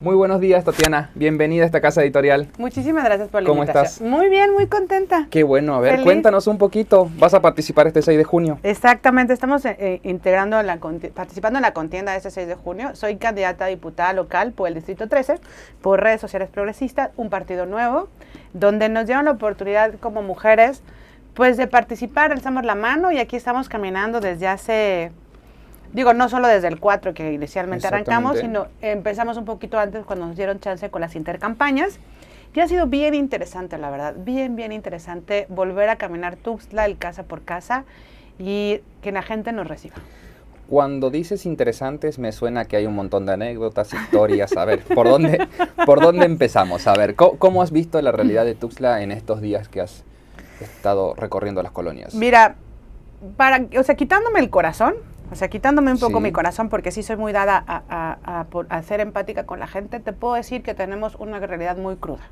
Muy buenos días, Tatiana. Bienvenida a esta casa editorial. Muchísimas gracias por la ¿Cómo invitación. estás? Muy bien, muy contenta. Qué bueno. A ver, Feliz. Cuéntanos un poquito. Vas a participar este 6 de junio. Exactamente, estamos participando en la contienda de este 6 de junio. Soy candidata a diputada local por el Distrito 13, por Redes Sociales Progresistas, un partido nuevo, donde nos dieron la oportunidad como mujeres, pues de participar, alzamos la mano y aquí estamos caminando desde hace... Digo, no solo desde el 4 que inicialmente arrancamos, sino empezamos un poquito antes cuando nos dieron chance con las intercampañas. Y ha sido bien interesante, la verdad, bien interesante volver a caminar Tuxtla, el casa por casa, y que la gente nos reciba. Cuando dices interesantes, me suena que hay un montón de anécdotas, historias. A ver, ¿por dónde empezamos? A ver, ¿cómo has visto la realidad de Tuxtla en estos días que has estado recorriendo las colonias? Mira, quitándome el corazón, quitándome un poco mi corazón, porque sí soy muy dada a ser empática con la gente, te puedo decir que tenemos una realidad muy cruda.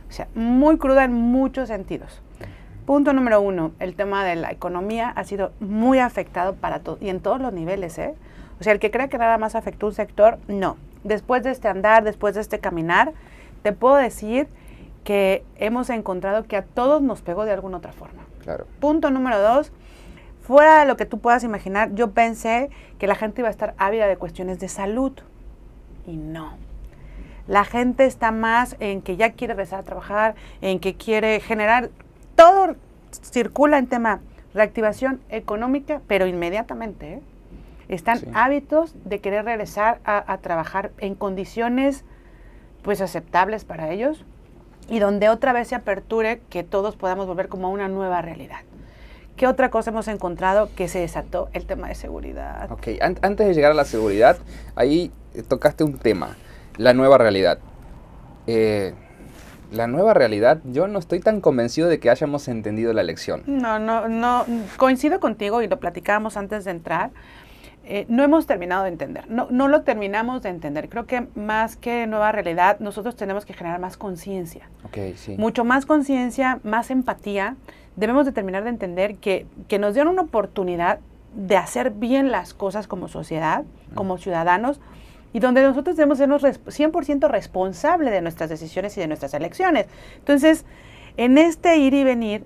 O sea, muy cruda en muchos sentidos. Punto número 1, el tema de la economía ha sido muy afectado para todo, y en todos los niveles, ¿eh? O sea, el que crea que nada más afectó un sector, no. Después de este andar, después de este caminar, te puedo decir que hemos encontrado que a todos nos pegó de alguna otra forma. Claro. Punto número 2, fuera de lo que tú puedas imaginar, yo pensé que la gente iba a estar ávida de cuestiones de salud, y no. La gente está más en que ya quiere regresar a trabajar, en que quiere generar, todo circula en tema reactivación económica, pero inmediatamente, ¿eh? Están hábitos de querer regresar a trabajar en condiciones pues aceptables para ellos, y donde otra vez se aperture que todos podamos volver como a una nueva realidad. ¿Qué otra cosa hemos encontrado? Que se desató el tema de seguridad. Ok, antes de llegar a la seguridad, ahí tocaste un tema, la nueva realidad. La nueva realidad, yo no estoy tan convencido de que hayamos entendido la lección. No, coincido contigo y lo platicábamos antes de entrar. No hemos terminado de entender, no lo terminamos de entender. Creo que más que nueva realidad, nosotros tenemos que generar más conciencia. Okay, sí. Mucho más conciencia, más empatía. Debemos de terminar de entender que nos dieron una oportunidad de hacer bien las cosas como sociedad, como ciudadanos, y donde nosotros debemos sernos 100% responsables de nuestras decisiones y de nuestras elecciones. Entonces, en este ir y venir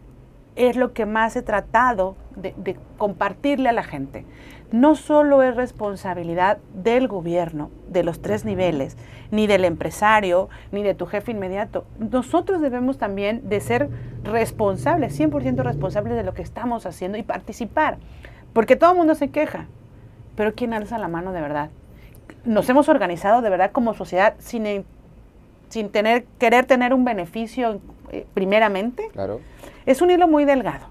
es lo que más he tratado de compartirle a la gente. No solo es responsabilidad del gobierno, de los 3 niveles, ni del empresario, ni de tu jefe inmediato. Nosotros debemos también de ser responsables, 100% responsables de lo que estamos haciendo y participar. Porque todo el mundo se queja, pero ¿quién alza la mano de verdad? Nos hemos organizado de verdad como sociedad sin querer tener un beneficio primeramente. Claro. Es un hilo muy delgado,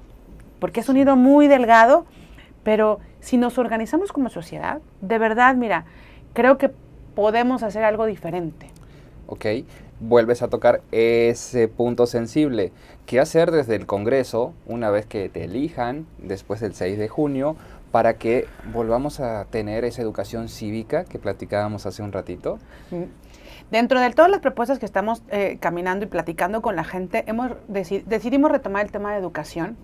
porque es un hilo muy delgado, pero si nos organizamos como sociedad, de verdad, mira, creo que podemos hacer algo diferente. Ok, vuelves a tocar ese punto sensible. ¿Qué hacer desde el Congreso, una vez que te elijan, después del 6 de junio, para que volvamos a tener esa educación cívica que platicábamos hace un ratito? Dentro de todas las propuestas que estamos caminando y platicando con la gente, decidimos retomar el tema de educación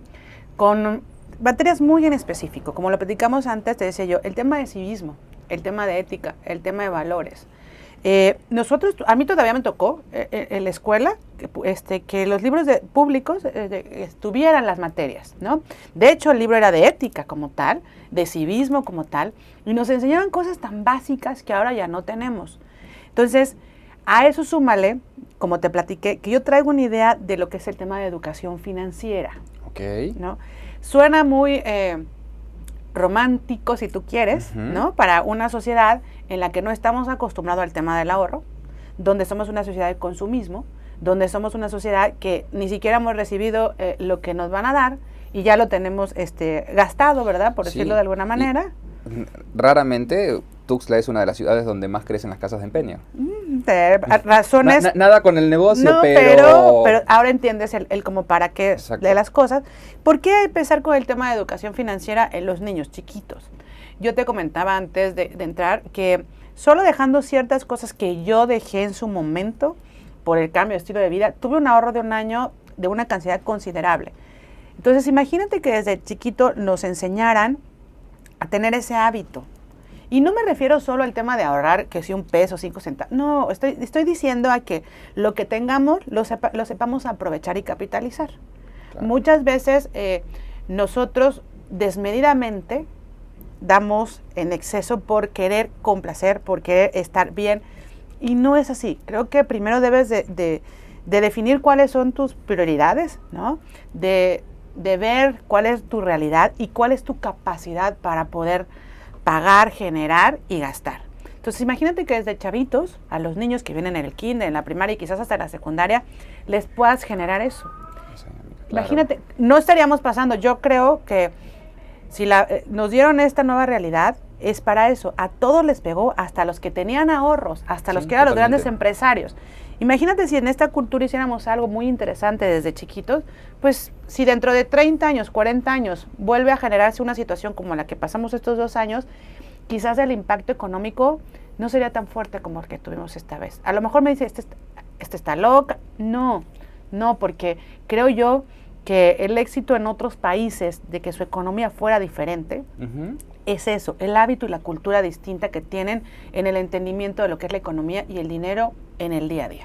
con materias muy en específico. Como lo platicamos antes, te decía yo, el tema de civismo, el tema de ética, el tema de valores. A mí todavía me tocó en la escuela que los libros públicos estuvieran las materias, ¿no? De hecho, el libro era de ética como tal, de civismo como tal, y nos enseñaban cosas tan básicas que ahora ya no tenemos. Entonces, a eso súmale, como te platiqué, que yo traigo una idea de lo que es el tema de educación financiera. Ok. ¿No? Suena muy romántico, si tú quieres, ¿no? Para una sociedad en la que no estamos acostumbrados al tema del ahorro, donde somos una sociedad de consumismo, donde somos una sociedad que ni siquiera hemos recibido lo que nos van a dar y ya lo tenemos gastado, ¿verdad? Por decirlo de alguna manera. Raramente Tuxtla es una de las ciudades donde más crecen las casas de empeño. Razones... Nada con el negocio, no, pero ahora entiendes el como para qué de las cosas. ¿Por qué empezar con el tema de educación financiera en los niños chiquitos? Yo te comentaba antes de entrar que solo dejando ciertas cosas que yo dejé en su momento por el cambio de estilo de vida, tuve un ahorro de un año de una cantidad considerable. Entonces, imagínate que desde chiquito nos enseñaran a tener ese hábito Y no me refiero solo al tema de ahorrar, que si un peso, 5 centavos. No, estoy diciendo a que lo que tengamos lo sepamos aprovechar y capitalizar. Claro. Muchas veces nosotros desmedidamente damos en exceso por querer complacer, por querer estar bien. Y no es así. Creo que primero debes de definir cuáles son tus prioridades, ¿no? De ver cuál es tu realidad y cuál es tu capacidad para poder pagar, generar y gastar. Entonces imagínate que desde chavitos, a los niños que vienen en el kinder, en la primaria y quizás hasta la secundaria, les puedas generar eso. Sí, claro. Imagínate, no estaríamos pasando. Yo creo que si nos dieron esta nueva realidad, es para eso. A todos les pegó, hasta los que tenían ahorros, hasta los que eran los grandes empresarios. Imagínate si en esta cultura hiciéramos algo muy interesante desde chiquitos, pues si dentro de 30 años, 40 años, vuelve a generarse una situación como la que pasamos estos 2 años, quizás el impacto económico no sería tan fuerte como el que tuvimos esta vez. A lo mejor me dice, este está loca. No, porque creo yo que el éxito en otros países de que su economía fuera diferente, es eso, el hábito y la cultura distinta que tienen en el entendimiento de lo que es la economía y el dinero en el día a día.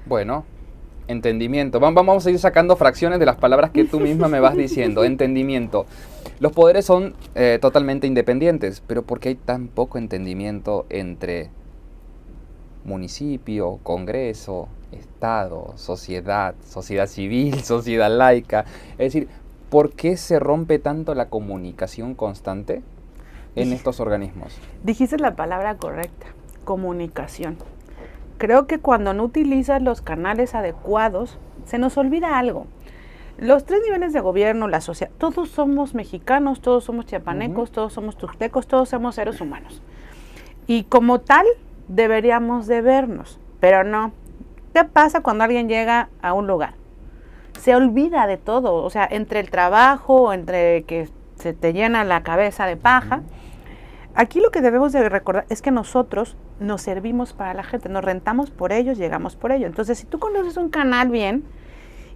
Bueno, entendimiento. Vamos a ir sacando fracciones de las palabras que tú misma me vas diciendo. Entendimiento. Los poderes son totalmente independientes, pero ¿por qué hay tan poco entendimiento entre municipio, Congreso, Estado, sociedad civil, sociedad laica? Es decir, ¿por qué se rompe tanto la comunicación constante en estos organismos? Dijiste la palabra correcta, comunicación. Creo que cuando no utilizas los canales adecuados, se nos olvida algo. Los 3 niveles de gobierno, la sociedad, todos somos mexicanos, todos somos chiapanecos, todos somos tuxtecos, todos somos seres humanos. Y como tal, deberíamos de vernos, pero no. ¿Qué pasa cuando alguien llega a un lugar? Se olvida de todo, o sea, entre el trabajo, entre que se te llena la cabeza de paja. Aquí lo que debemos de recordar es que nosotros nos servimos para la gente, nos rentamos por ellos, llegamos por ellos. Entonces, si tú conoces un canal bien,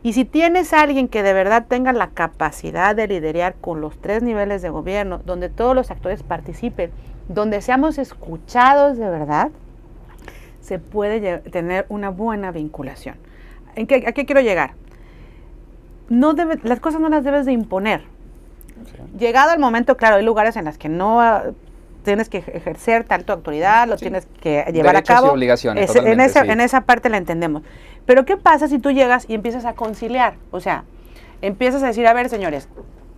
y si tienes a alguien que de verdad tenga la capacidad de liderar con los 3 niveles de gobierno, donde todos los actores participen, donde seamos escuchados de verdad, se puede tener una buena vinculación. ¿A qué quiero llegar? Las cosas no las debes de imponer. Sí. Llegado el momento, claro, hay lugares en los que no tienes que ejercer tanto autoridad, lo tienes que llevar a cabo. Derechos y obligaciones, en esa parte la entendemos. Pero ¿qué pasa si tú llegas y empiezas a conciliar? O sea, empiezas a decir, a ver, señores,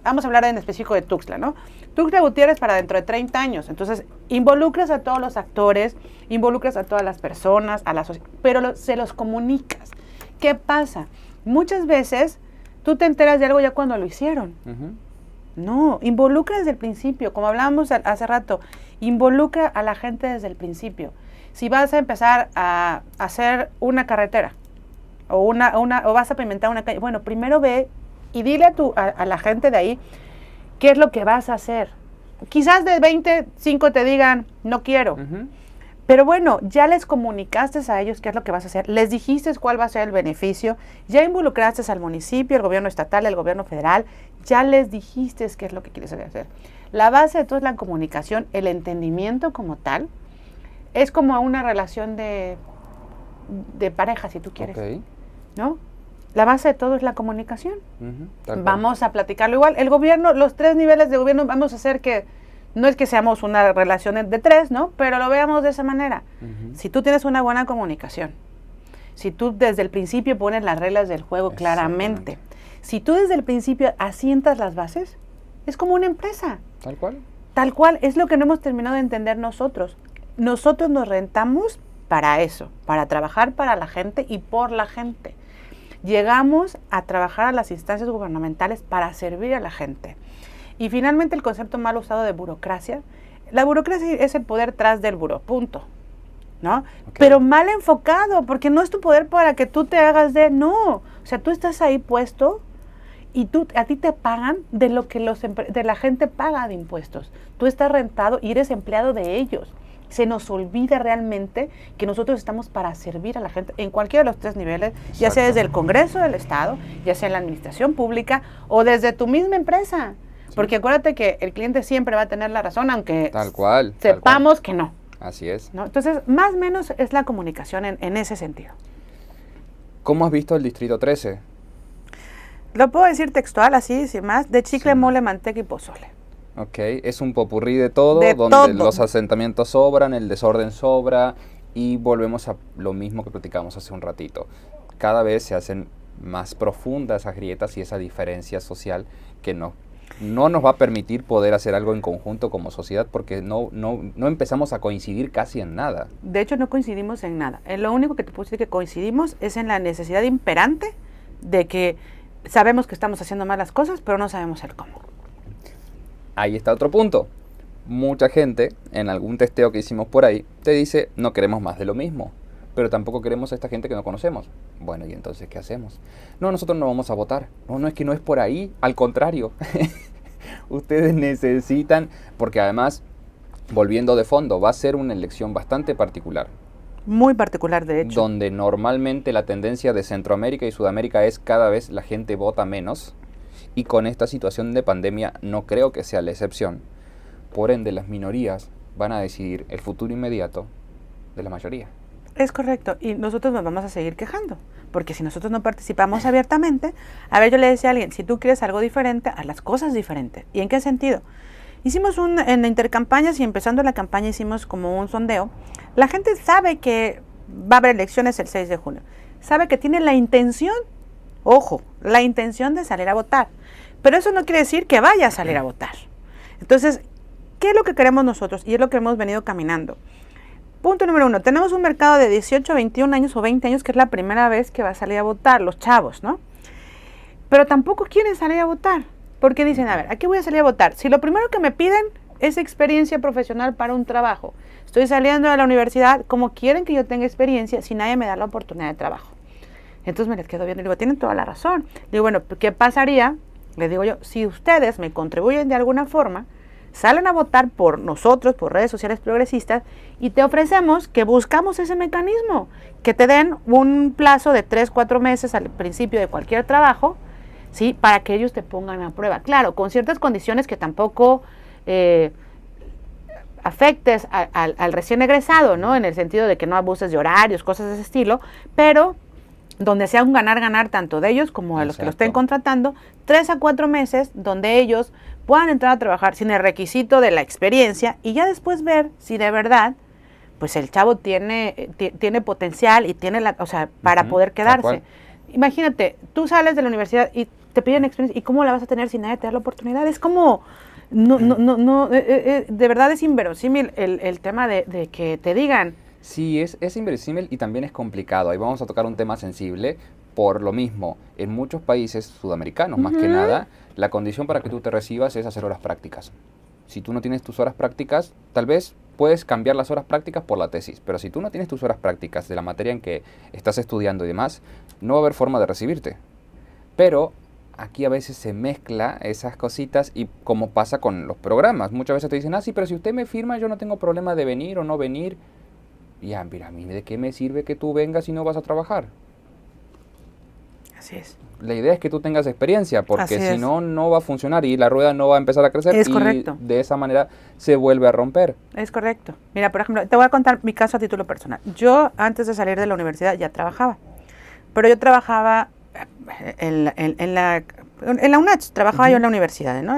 vamos a hablar en específico de Tuxtla, ¿no? Tuxtla Gutiérrez para dentro de 30 años. Entonces, involucras a todos los actores, involucras a todas las personas, a la sociedad, pero se los comunicas. ¿Qué pasa? Muchas veces tú te enteras de algo ya cuando lo hicieron. No, involucra desde el principio, como hablábamos hace rato, involucra a la gente desde el principio. Si vas a empezar a hacer una carretera o vas a pavimentar una calle, bueno, primero ve y dile a la gente de ahí qué es lo que vas a hacer. Quizás de 25 te digan, no quiero. Pero bueno, ya les comunicaste a ellos qué es lo que vas a hacer, les dijiste cuál va a ser el beneficio, ya involucraste al municipio, el gobierno estatal, el gobierno federal, ya les dijiste qué es lo que quieres hacer. La base de todo es la comunicación, el entendimiento como tal, es como una relación de pareja, si tú quieres, ¿no? La base de todo es la comunicación. Vamos a platicarlo igual. El gobierno, los 3 niveles de gobierno, vamos a hacer que no es que seamos una relación de 3, ¿no? Pero lo veamos de esa manera. Si tú tienes una buena comunicación, si tú desde el principio pones las reglas del juego claramente, si tú desde el principio asientas las bases, es como una empresa. Tal cual. Tal cual, es lo que no hemos terminado de entender nosotros. Nosotros nos rentamos para eso, para trabajar para la gente y por la gente. Llegamos a trabajar a las instancias gubernamentales para servir a la gente. Y finalmente el concepto mal usado de burocracia. La burocracia es el poder tras del buró, punto, ¿no? Pero mal enfocado, porque no es tu poder para que tú te hagas no. O sea, tú estás ahí puesto y a ti te pagan de lo que de la gente paga de impuestos. Tú estás rentado y eres empleado de ellos. Se nos olvida realmente que nosotros estamos para servir a la gente en cualquiera de los 3 niveles, ya sea desde el Congreso del Estado, ya sea en la administración pública o desde tu misma empresa. Porque acuérdate que el cliente siempre va a tener la razón, aunque Tal cual. sepamos que no. Así es. ¿No? Entonces, más o menos es la comunicación en ese sentido. ¿Cómo has visto el Distrito 13? Lo puedo decir textual, así, sin más, de chicle, Sí. mole, manteca y pozole. Ok, es un popurrí de todo, De donde todo. los asentamientos sobran, el desorden sobra, y volvemos a lo mismo que platicamos hace un ratito. Cada vez se hacen más profundas esas grietas y esa diferencia social que no nos va a permitir poder hacer algo en conjunto como sociedad, porque no empezamos a coincidir casi en nada. De hecho, no coincidimos en nada. Lo único que te puedo decir que coincidimos es en la necesidad imperante de que sabemos que estamos haciendo mal las cosas, pero no sabemos el cómo. Ahí está otro punto. Mucha gente, en algún testeo que hicimos por ahí, te dice, no queremos más de lo mismo, pero tampoco queremos a esta gente que no conocemos. Bueno, ¿y entonces qué hacemos? No, nosotros no vamos a votar. No, es que no es por ahí, al contrario. Ustedes necesitan, porque además, volviendo de fondo, va a ser una elección bastante particular. Muy particular, de hecho. Donde normalmente la tendencia de Centroamérica y Sudamérica es cada vez la gente vota menos, y con esta situación de pandemia no creo que sea la excepción. Por ende, las minorías van a decidir el futuro inmediato de la mayoría. Es correcto, y nosotros nos vamos a seguir quejando, porque si nosotros no participamos abiertamente, a ver, yo le decía a alguien, si tú quieres algo diferente, haz las cosas diferentes. ¿Y en qué sentido? Hicimos en intercampañas y empezando la campaña hicimos como un sondeo. La gente sabe que va a haber elecciones el 6 de junio, sabe que tiene la intención, ojo, la intención de salir a votar, pero eso no quiere decir que vaya a salir a votar. Entonces, ¿qué es lo que queremos nosotros? Y es lo que hemos venido caminando. Punto número 1, tenemos un mercado de 18, 21 años o 20 años que es la primera vez que va a salir a votar, los chavos, ¿no? Pero tampoco quieren salir a votar, porque dicen, a ver, ¿a qué voy a salir a votar? Si lo primero que me piden es experiencia profesional para un trabajo, estoy saliendo de la universidad, ¿cómo quieren que yo tenga experiencia si nadie me da la oportunidad de trabajo? Entonces me les quedo viendo y digo, tienen toda la razón. Digo, bueno, ¿qué pasaría? Les digo yo, si ustedes me contribuyen de alguna forma, salen a votar por nosotros, por redes sociales progresistas, y te ofrecemos que buscamos ese mecanismo, que te den un plazo de 3, 4 meses al principio de cualquier trabajo, ¿sí? Para que ellos te pongan a prueba. Claro, con ciertas condiciones que tampoco afectes al recién egresado, ¿no? En el sentido de que no abuses de horarios, cosas de ese estilo, pero donde sea un ganar-ganar tanto de ellos como de los que lo estén contratando, 3 a 4 meses donde ellos puedan entrar a trabajar sin el requisito de la experiencia y ya después ver si de verdad pues el chavo tiene potencial y tiene para poder quedarse. Imagínate, tú sales de la universidad y te piden experiencia, ¿y cómo la vas a tener si nadie te da la oportunidad? Es como, de verdad es inverosímil el tema de que te digan. Sí, es inverosímil y también es complicado. Ahí vamos a tocar un tema sensible por lo mismo. En muchos países sudamericanos, más que nada, la condición para que tú te recibas es hacer horas prácticas. Si tú no tienes tus horas prácticas, tal vez puedes cambiar las horas prácticas por la tesis, pero si tú no tienes tus horas prácticas de la materia en que estás estudiando y demás, no va a haber forma de recibirte. Pero aquí a veces se mezcla esas cositas y como pasa con los programas. Muchas veces te dicen, sí, pero si usted me firma yo no tengo problema de venir o no venir. Ya, mira, a mí ¿de qué me sirve que tú vengas si no vas a trabajar? Así es. La idea es que tú tengas experiencia, porque Así si es. no va a funcionar y la rueda no va a empezar a crecer. Es y correcto. de esa manera se vuelve a romper. Es correcto. Mira, por ejemplo, te voy a contar mi caso a título personal. Yo, antes de salir de la universidad, ya trabajaba. Pero yo trabajaba en la UNACH, trabajaba yo en la universidad, ¿no?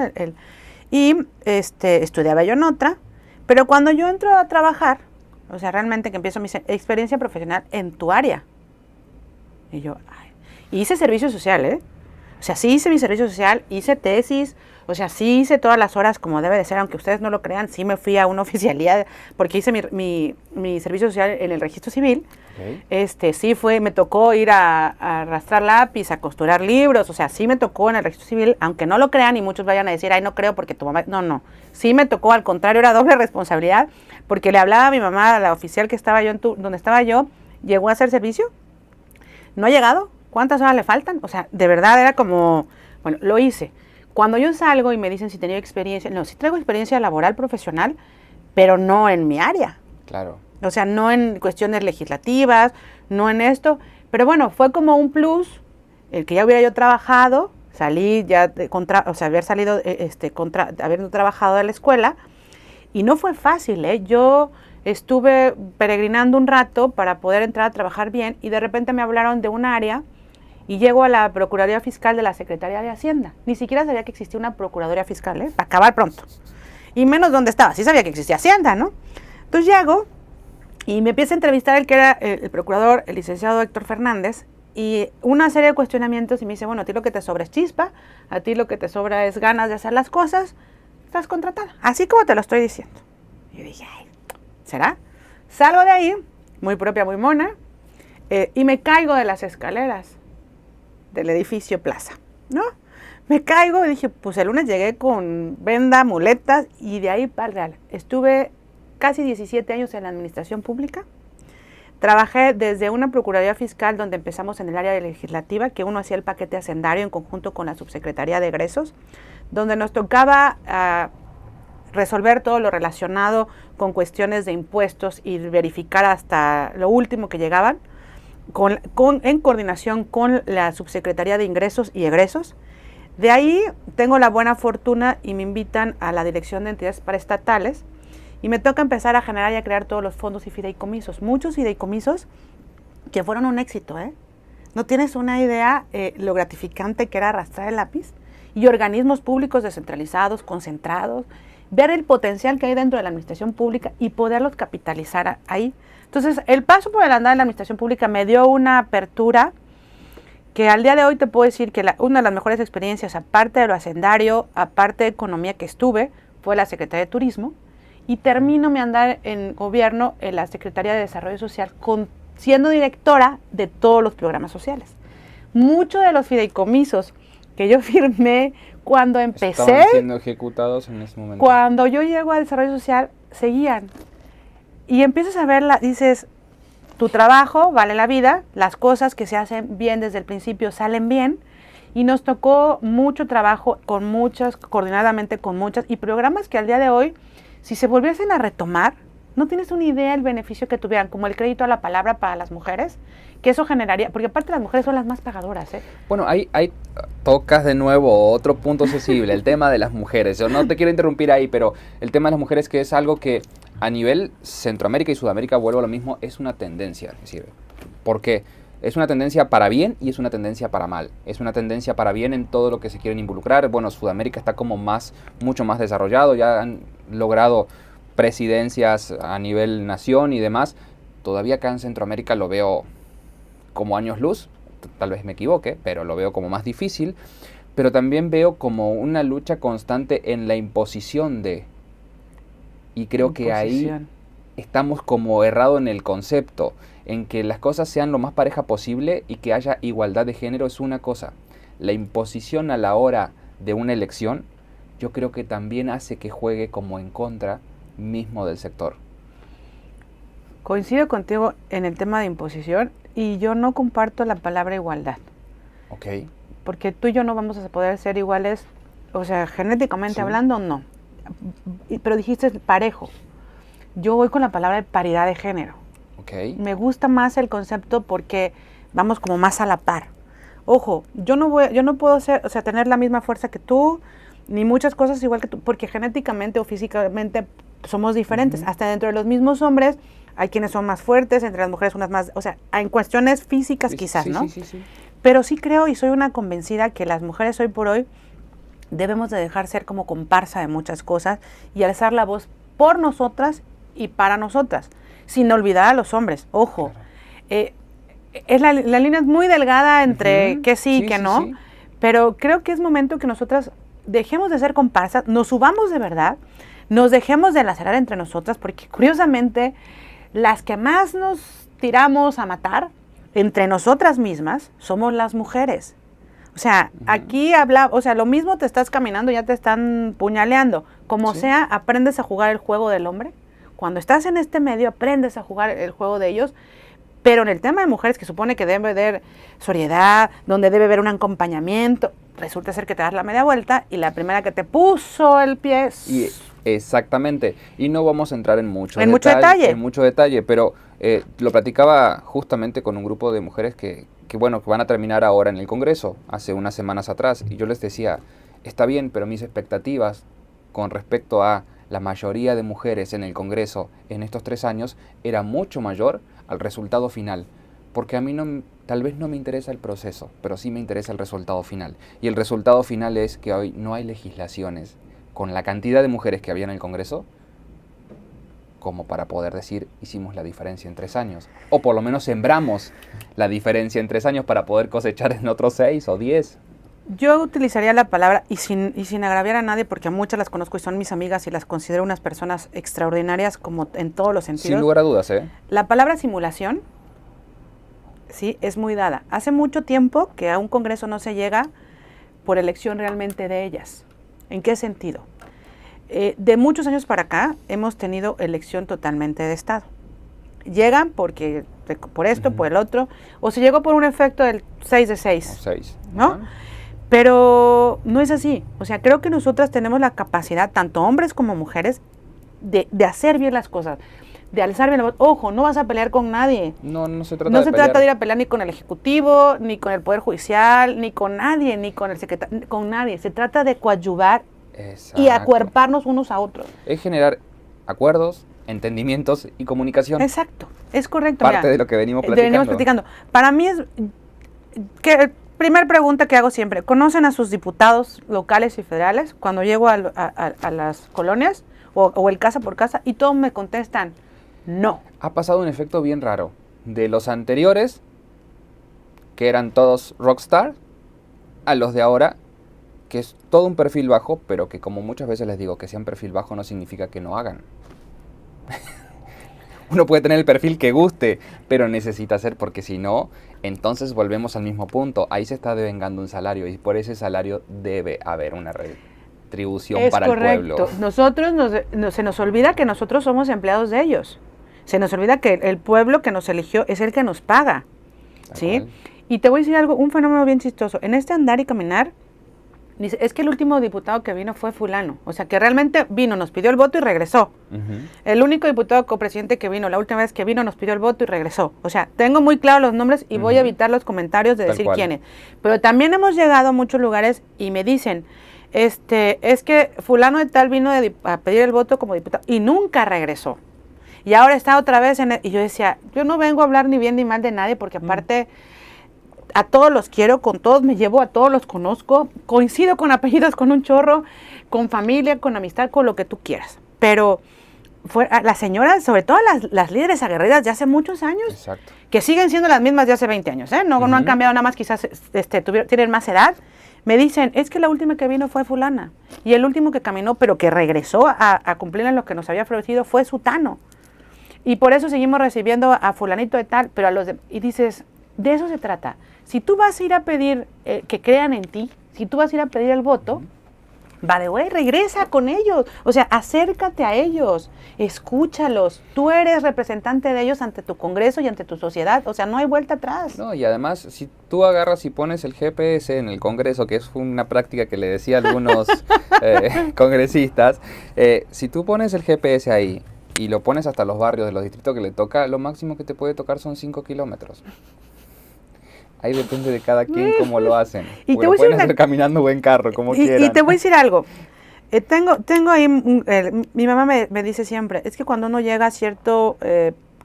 Y estudiaba yo en otra. Pero cuando yo entro a trabajar, o sea, realmente que empiezo mi experiencia profesional en tu área. Y yo, y hice servicio social, ¿eh? O sea, sí hice mi servicio social, hice tesis, o sea, sí hice todas las horas como debe de ser, aunque ustedes no lo crean, sí me fui a una oficialía, porque hice mi servicio social en el registro civil. Okay. Sí me tocó ir a arrastrar lápiz, a costurar libros, o sea, sí me tocó en el registro civil, aunque no lo crean y muchos vayan a decir, no creo porque tu mamá, no, sí me tocó, al contrario, era doble responsabilidad, porque le hablaba a mi mamá, a la oficial que estaba yo, donde estaba yo, llegó a hacer servicio, no ha llegado, ¿cuántas horas le faltan? O sea, de verdad era como, bueno, lo hice. Cuando yo salgo y me dicen si tenía experiencia, no, sí traigo experiencia laboral profesional, pero no en mi área. Claro. O sea, no en cuestiones legislativas, no en esto, pero bueno, fue como un plus, el que ya hubiera yo trabajado, salí ya haber salido, habiendo trabajado de la escuela, y no fue fácil, ¿eh? Yo estuve peregrinando un rato para poder entrar a trabajar bien, y de repente me hablaron de un área, y llego a la Procuraduría Fiscal de la Secretaría de Hacienda. Ni siquiera sabía que existía una Procuraduría Fiscal, para acabar pronto. Y menos dónde estaba, sí sabía que existía Hacienda, ¿no? Entonces llego, y me empieza a entrevistar el que era el procurador, el licenciado Héctor Fernández, y una serie de cuestionamientos, y me dice, bueno, a ti lo que te sobra es chispa, a ti lo que te sobra es ganas de hacer las cosas, estás contratada, así como te lo estoy diciendo. Y yo dije, ay, ¿será? Salgo de ahí, muy propia, muy mona, y me caigo de las escaleras del edificio Plaza, ¿no? Me caigo y dije, pues el lunes llegué con venda, muletas, y de ahí para el Real. Estuve casi 17 años en la administración pública. Trabajé desde una Procuraduría Fiscal donde empezamos en el área legislativa, que uno hacía el paquete hacendario en conjunto con la Subsecretaría de Egresos, donde nos tocaba resolver todo lo relacionado con cuestiones de impuestos y verificar hasta lo último que llegaban, en coordinación con la Subsecretaría de Ingresos y Egresos. De ahí tengo la buena fortuna y me invitan a la Dirección de Entidades Paraestatales, y me toca empezar a generar y a crear todos los fondos y fideicomisos. Muchos fideicomisos que fueron un éxito, ¿eh? No tienes una idea lo gratificante que era arrastrar el lápiz. Y organismos públicos descentralizados, concentrados, ver el potencial que hay dentro de la administración pública y poderlos capitalizar ahí. Entonces, el paso por el andar de la administración pública me dio una apertura que al día de hoy te puedo decir que una de las mejores experiencias, aparte de lo hacendario, aparte de economía que estuve, fue la Secretaría de Turismo. Y termino mi andar en gobierno en la Secretaría de Desarrollo Social, siendo directora de todos los programas sociales. Muchos de los fideicomisos que yo firmé cuando empecé, estaban siendo ejecutados en ese momento. Cuando yo llego a Desarrollo Social, seguían. Y empiezas a verla, dices, tu trabajo vale la vida, las cosas que se hacen bien desde el principio salen bien, y nos tocó mucho trabajo con muchas, coordinadamente con muchas, y programas que al día de hoy, si se volviesen a retomar, no tienes una idea del beneficio que tuvieran, como el crédito a la palabra para las mujeres, que eso generaría, porque aparte las mujeres son las más pagadoras, ¿eh? Bueno, hay tocas de nuevo otro punto sensible, el tema de las mujeres. Yo no te quiero interrumpir ahí, pero el tema de las mujeres, que es algo que a nivel Centroamérica y Sudamérica, vuelvo a lo mismo, es una tendencia, es decir, porque es una tendencia para bien y es una tendencia para mal. Es una tendencia para bien en todo lo que se quieren involucrar. Bueno, Sudamérica está como mucho más desarrollado, ya han logrado presidencias a nivel nación y demás. Todavía acá en Centroamérica lo veo como años luz, tal vez me equivoque, pero lo veo como más difícil. Pero también veo como una lucha constante en la imposición de... Y creo que ahí estamos como errado en el concepto, en que las cosas sean lo más pareja posible y que haya igualdad de género es una cosa. La imposición a la hora de una elección, yo creo que también hace que juegue como en contra mismo del sector. Coincido contigo en el tema de imposición, y yo no comparto la palabra igualdad. Ok. Porque tú y yo no vamos a poder ser iguales, o sea, genéticamente hablando, no. Pero dijiste parejo. Yo voy con la palabra de paridad de género. Okay. Me gusta más el concepto porque vamos como más a la par. Ojo, yo no puedo tener la misma fuerza que tú, ni muchas cosas igual que tú, porque genéticamente o físicamente somos diferentes. Hasta dentro de los mismos hombres hay quienes son más fuertes, entre las mujeres unas más, o sea, en cuestiones físicas quizás, ¿no? Sí. Pero sí creo y soy una convencida que las mujeres hoy por hoy debemos de dejar ser como comparsa de muchas cosas y alzar la voz por nosotras y para nosotras, sin olvidar a los hombres. Ojo, la línea es muy delgada entre que sí y que no, pero creo que es momento que nosotras dejemos de ser comparsas, nos subamos de verdad, nos dejemos de lacerar entre nosotras, porque curiosamente las que más nos tiramos a matar entre nosotras mismas somos las mujeres. O sea, aquí lo mismo te estás caminando, ya te están puñaleando. Como sea, aprendes a jugar el juego del hombre. Cuando estás en este medio, aprendes a jugar el juego de ellos. Pero en el tema de mujeres, que supone que debe haber solidaridad, donde debe haber un acompañamiento, resulta ser que te das la media vuelta y la primera que te puso el pie... Exactamente, y no vamos a entrar en mucho detalle, pero lo platicaba justamente con un grupo de mujeres que van a terminar ahora en el Congreso, hace unas semanas atrás, y yo les decía, está bien, pero mis expectativas con respecto a la mayoría de mujeres en el Congreso en estos 3 años era mucho mayor al resultado final, porque a mí tal vez no me interesa el proceso, pero sí me interesa el resultado final, y el resultado final es que hoy no hay legislaciones con la cantidad de mujeres que había en el Congreso, como para poder decir, hicimos la diferencia en 3 años. O por lo menos sembramos la diferencia en 3 años para poder cosechar en otros 6 o 10. Yo utilizaría la palabra, y sin agraviar a nadie, porque a muchas las conozco y son mis amigas y las considero unas personas extraordinarias como en todos los sentidos. Sin lugar a dudas, ¿eh? La palabra simulación, sí, es muy dada. Hace mucho tiempo que a un Congreso no se llega por elección realmente de ellas. ¿En qué sentido? De muchos años para acá hemos tenido elección totalmente de Estado. Llegan porque por esto, por el otro, o se llegó por un efecto del 6 de 6, 6, ¿no? Pero no es así. O sea, creo que nosotras tenemos la capacidad, tanto hombres como mujeres, de hacer bien las cosas, de alzar bien la voz. Ojo, no vas a pelear con nadie. No se trata no de se pelear. trata de ir a pelear ni con el Ejecutivo, ni con el Poder Judicial, ni con nadie, ni con el secretario, con nadie. Se trata de coadyuvar y acuerparnos unos a otros. Es generar acuerdos, entendimientos y comunicación. Exacto, es correcto. Parte de lo que venimos platicando. Para mí es que primera pregunta que hago siempre, ¿conocen a sus diputados locales y federales cuando llego a las colonias o el casa por casa? Y todos me contestan, no. Ha pasado un efecto bien raro. De los anteriores, que eran todos rockstar, a los de ahora, que es todo un perfil bajo, pero que como muchas veces les digo, que sean perfil bajo no significa que no hagan. Uno puede tener el perfil que guste, pero necesita hacer, porque si no, entonces volvemos al mismo punto. Ahí se está devengando un salario y por ese salario debe haber una retribución para el pueblo. Nosotros se nos olvida que nosotros somos empleados de ellos. Se nos olvida que el pueblo que nos eligió es el que nos paga. ¿Sí? Y te voy a decir algo, un fenómeno bien chistoso. En este andar y caminar, dice, es que el último diputado que vino fue fulano. O sea, que realmente vino, nos pidió el voto y regresó. El único diputado copresidente que vino, la última vez que vino, nos pidió el voto y regresó. O sea, tengo muy claros los nombres y voy a evitar los comentarios de decir quiénes. Pero también hemos llegado a muchos lugares y me dicen, es que fulano de tal vino a pedir el voto como diputado y nunca regresó. Y ahora está otra vez y yo decía, yo no vengo a hablar ni bien ni mal de nadie, porque aparte a todos los quiero, con todos me llevo, a todos los conozco, coincido con apellidos, con un chorro, con familia, con amistad, con lo que tú quieras. Pero las señoras, sobre todo las líderes aguerridas de hace muchos años, exacto, que siguen siendo las mismas de hace 20 años, no han cambiado nada más, quizás tienen más edad, me dicen, es que la última que vino fue fulana, y el último que caminó, pero que regresó a cumplir en lo que nos había ofrecido, fue sutano. Y por eso seguimos recibiendo a fulanito de tal, pero y dices, de eso se trata. Si tú vas a ir a pedir que crean en ti, si tú vas a ir a pedir el voto, regresa con ellos. O sea, acércate a ellos, escúchalos. Tú eres representante de ellos ante tu Congreso y ante tu sociedad. O sea, no hay vuelta atrás. No, y además, si tú agarras y pones el GPS en el Congreso, que es una práctica que le decía a algunos congresistas, si tú pones el GPS ahí y lo pones hasta los barrios de los distritos que le toca, lo máximo que te puede tocar son 5 kilómetros. Ahí depende de cada quien cómo lo hacen. Y te lo pueden hacer caminando o en carro, como quieran. Y te voy a decir algo. Tengo ahí, mi mamá me dice siempre, es que cuando uno llega a cierto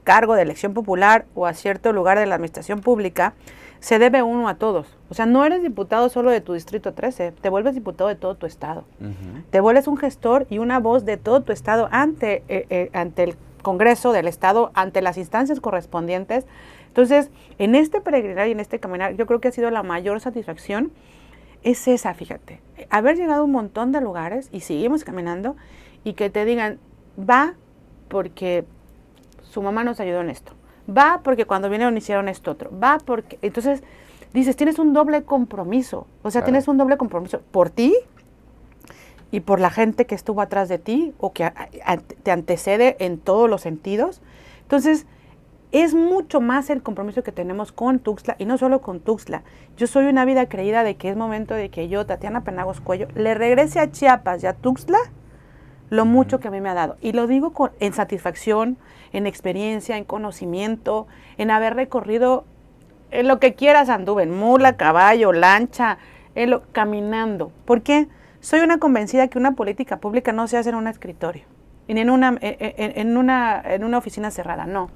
cargo de elección popular o a cierto lugar de la administración pública, se debe uno a todos. O sea, no eres diputado solo de tu distrito 13, te vuelves diputado de todo tu estado. Te vuelves un gestor y una voz de todo tu estado ante el Congreso del Estado, ante las instancias correspondientes. Entonces, en este peregrinar y en este caminar, yo creo que ha sido la mayor satisfacción, es esa, fíjate, haber llegado a un montón de lugares y seguimos caminando y que te digan, va porque su mamá nos ayudó en esto, va porque cuando vinieron hicieron esto otro, va porque... Entonces, dices, tienes un doble compromiso, o sea, tienes un doble compromiso por ti y por la gente que estuvo atrás de ti o que te antecede en todos los sentidos. Entonces, es mucho más el compromiso que tenemos con Tuxtla, y no solo con Tuxtla. Yo soy una vida creída de que es momento de que yo, Tatiana Penagos Cuello, le regrese a Chiapas y a Tuxtla lo mucho que a mí me ha dado. Y lo digo en satisfacción, en experiencia, en conocimiento, en haber recorrido en lo que quieras anduve, en mula, caballo, lancha, caminando. ¿Por qué? Soy una convencida que una política pública no se hace en un escritorio, ni en una oficina cerrada, no.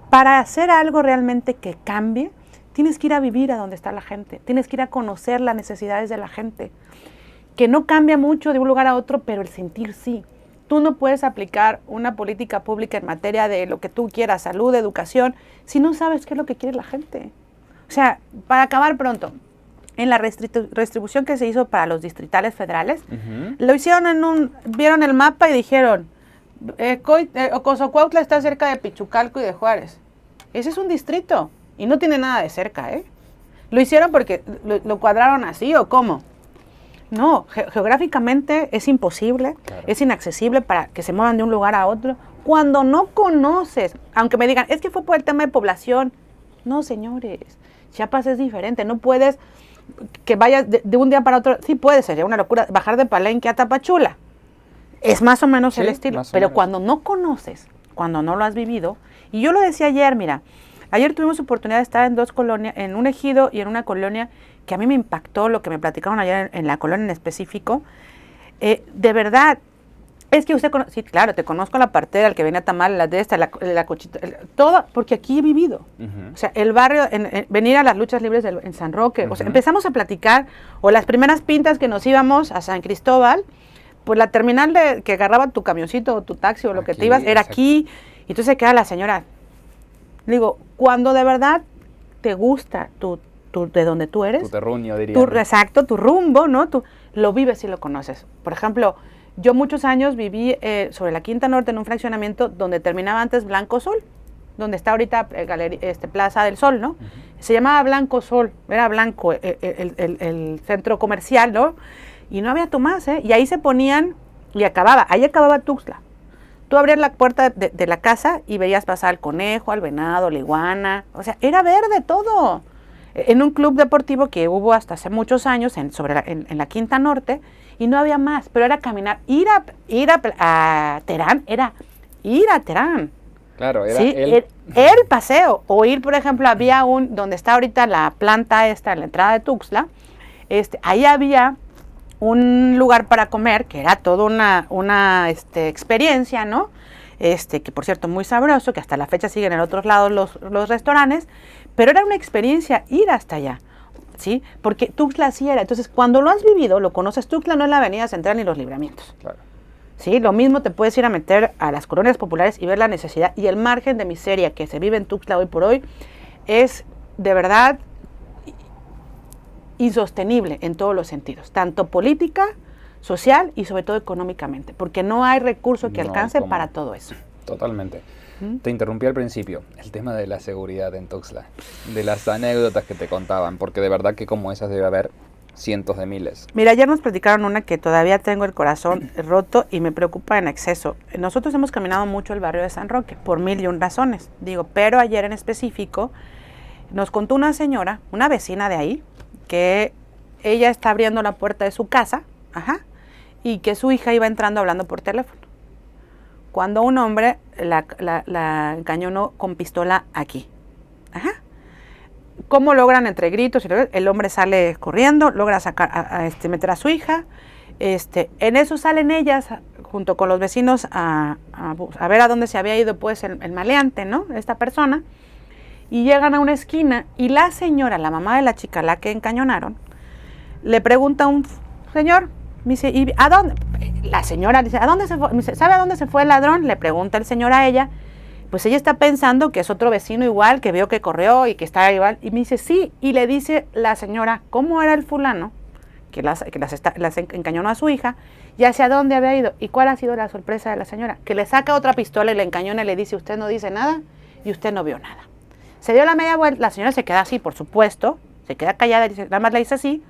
Para hacer algo realmente que cambie, tienes que ir a vivir a donde está la gente, tienes que ir a conocer las necesidades de la gente, que no cambia mucho de un lugar a otro, pero el sentir sí. Tú no puedes aplicar una política pública en materia de lo que tú quieras, salud, educación, si no sabes qué es lo que quiere la gente. O sea, para acabar pronto, en la redistribución que se hizo para los distritales federales, lo hicieron vieron el mapa y dijeron, Ocosocuautla está cerca de Pichucalco y de Juárez. Ese es un distrito y no tiene nada de cerca, ¿eh? ¿Lo hicieron porque lo cuadraron así o cómo? No, geográficamente es imposible, claro. Es inaccesible para que se muevan de un lugar a otro. Cuando no conoces, aunque me digan, es que fue por el tema de población. No, señores, Chiapas es diferente. No puedes que vayas de un día para otro. Sí puede, sería una locura bajar de Palenque a Tapachula. Es más o menos el estilo. Pero cuando no conoces, cuando no lo has vivido, y yo lo decía ayer, mira, ayer tuvimos oportunidad de estar en 2 colonias, en un ejido y en una colonia que a mí me impactó lo que me platicaron ayer en la colonia en específico. De verdad, es que usted conoce, sí, claro, te conozco la partera, el que viene a tamal, la de esta, la cochita, todo, porque aquí he vivido. O sea, el barrio, venir a las luchas libres en San Roque, o sea, empezamos a platicar, o las primeras pintas que nos íbamos a San Cristóbal, pues la terminal que agarraba tu camioncito o tu taxi o lo que te ibas, era aquí, y entonces queda la señora. Digo, cuando de verdad te gusta de donde tú eres. Tu terruño, diría. Exacto, tu rumbo, ¿no? Tú lo vives y lo conoces. Por ejemplo, yo muchos años viví sobre la Quinta Norte en un fraccionamiento donde terminaba antes Blanco Sol, donde está ahorita Plaza del Sol, ¿no? Se llamaba Blanco Sol, era blanco el centro comercial, ¿no? Y no había Tomás, ¿eh? Y ahí se ponían, y ahí acababa Tuxtla. Tú abrías la puerta de la casa y veías pasar al conejo, al venado, la iguana, o sea, era verde todo. En un club deportivo que hubo hasta hace muchos años en la Quinta Norte, y no había más, pero era caminar, ir a Terán, era ir a Terán. Claro, era ¿sí? el paseo, o ir, por ejemplo, había donde está ahorita la planta esta, en la entrada de Tuxtla, ahí había un lugar para comer, que era toda una experiencia, ¿no? Que por cierto, muy sabroso, que hasta la fecha siguen en otros lados los restaurantes, pero era una experiencia ir hasta allá, ¿sí? Porque Tuxtla así era. Entonces, cuando lo has vivido, lo conoces. Tuxtla no es la avenida central ni los libramientos. Claro. ¿Sí? Lo mismo te puedes ir a meter a las colonias populares y ver la necesidad y el margen de miseria que se vive en Tuxtla hoy por hoy es, de verdad, insostenible en todos los sentidos, tanto política, social y sobre todo económicamente, porque no hay recurso que alcance para todo eso. Totalmente. Te interrumpí al principio, el tema de la seguridad en Tuxtla, de las anécdotas que te contaban, porque de verdad que como esas debe haber cientos de miles. Mira, ayer nos platicaron una que todavía tengo el corazón roto y me preocupa en exceso. Nosotros hemos caminado mucho el barrio de San Roque, por 1001 razones, pero ayer en específico nos contó una señora, una vecina de ahí, que ella está abriendo la puerta de su casa, y que su hija iba entrando hablando por teléfono, cuando un hombre la encañonó con pistola aquí. ¿Cómo logran entre gritos? El hombre sale corriendo, logra meter a su hija. En eso salen ellas, junto con los vecinos, a ver a dónde se había ido pues el maleante, ¿no? Esta persona. Y llegan a una esquina y la señora, la mamá de la chica, la que encañonaron, le pregunta a un señor, me dice, ¿y a dónde? La señora dice, ¿a dónde se fue? Me dice, ¿sabe a dónde se fue el ladrón? Le pregunta el señor a ella. Pues ella está pensando que es otro vecino igual, que vio que corrió y que está igual. Y me dice, sí. Y le dice la señora, ¿cómo era el fulano que las encañonó a su hija? Y hacia dónde había ido. ¿Y cuál ha sido la sorpresa de la señora? Que le saca otra pistola y le encañona y le dice, usted no dice nada y usted no vio nada. Se dio la media vuelta, la señora se queda así, por supuesto, se queda callada, y nada más le dice así,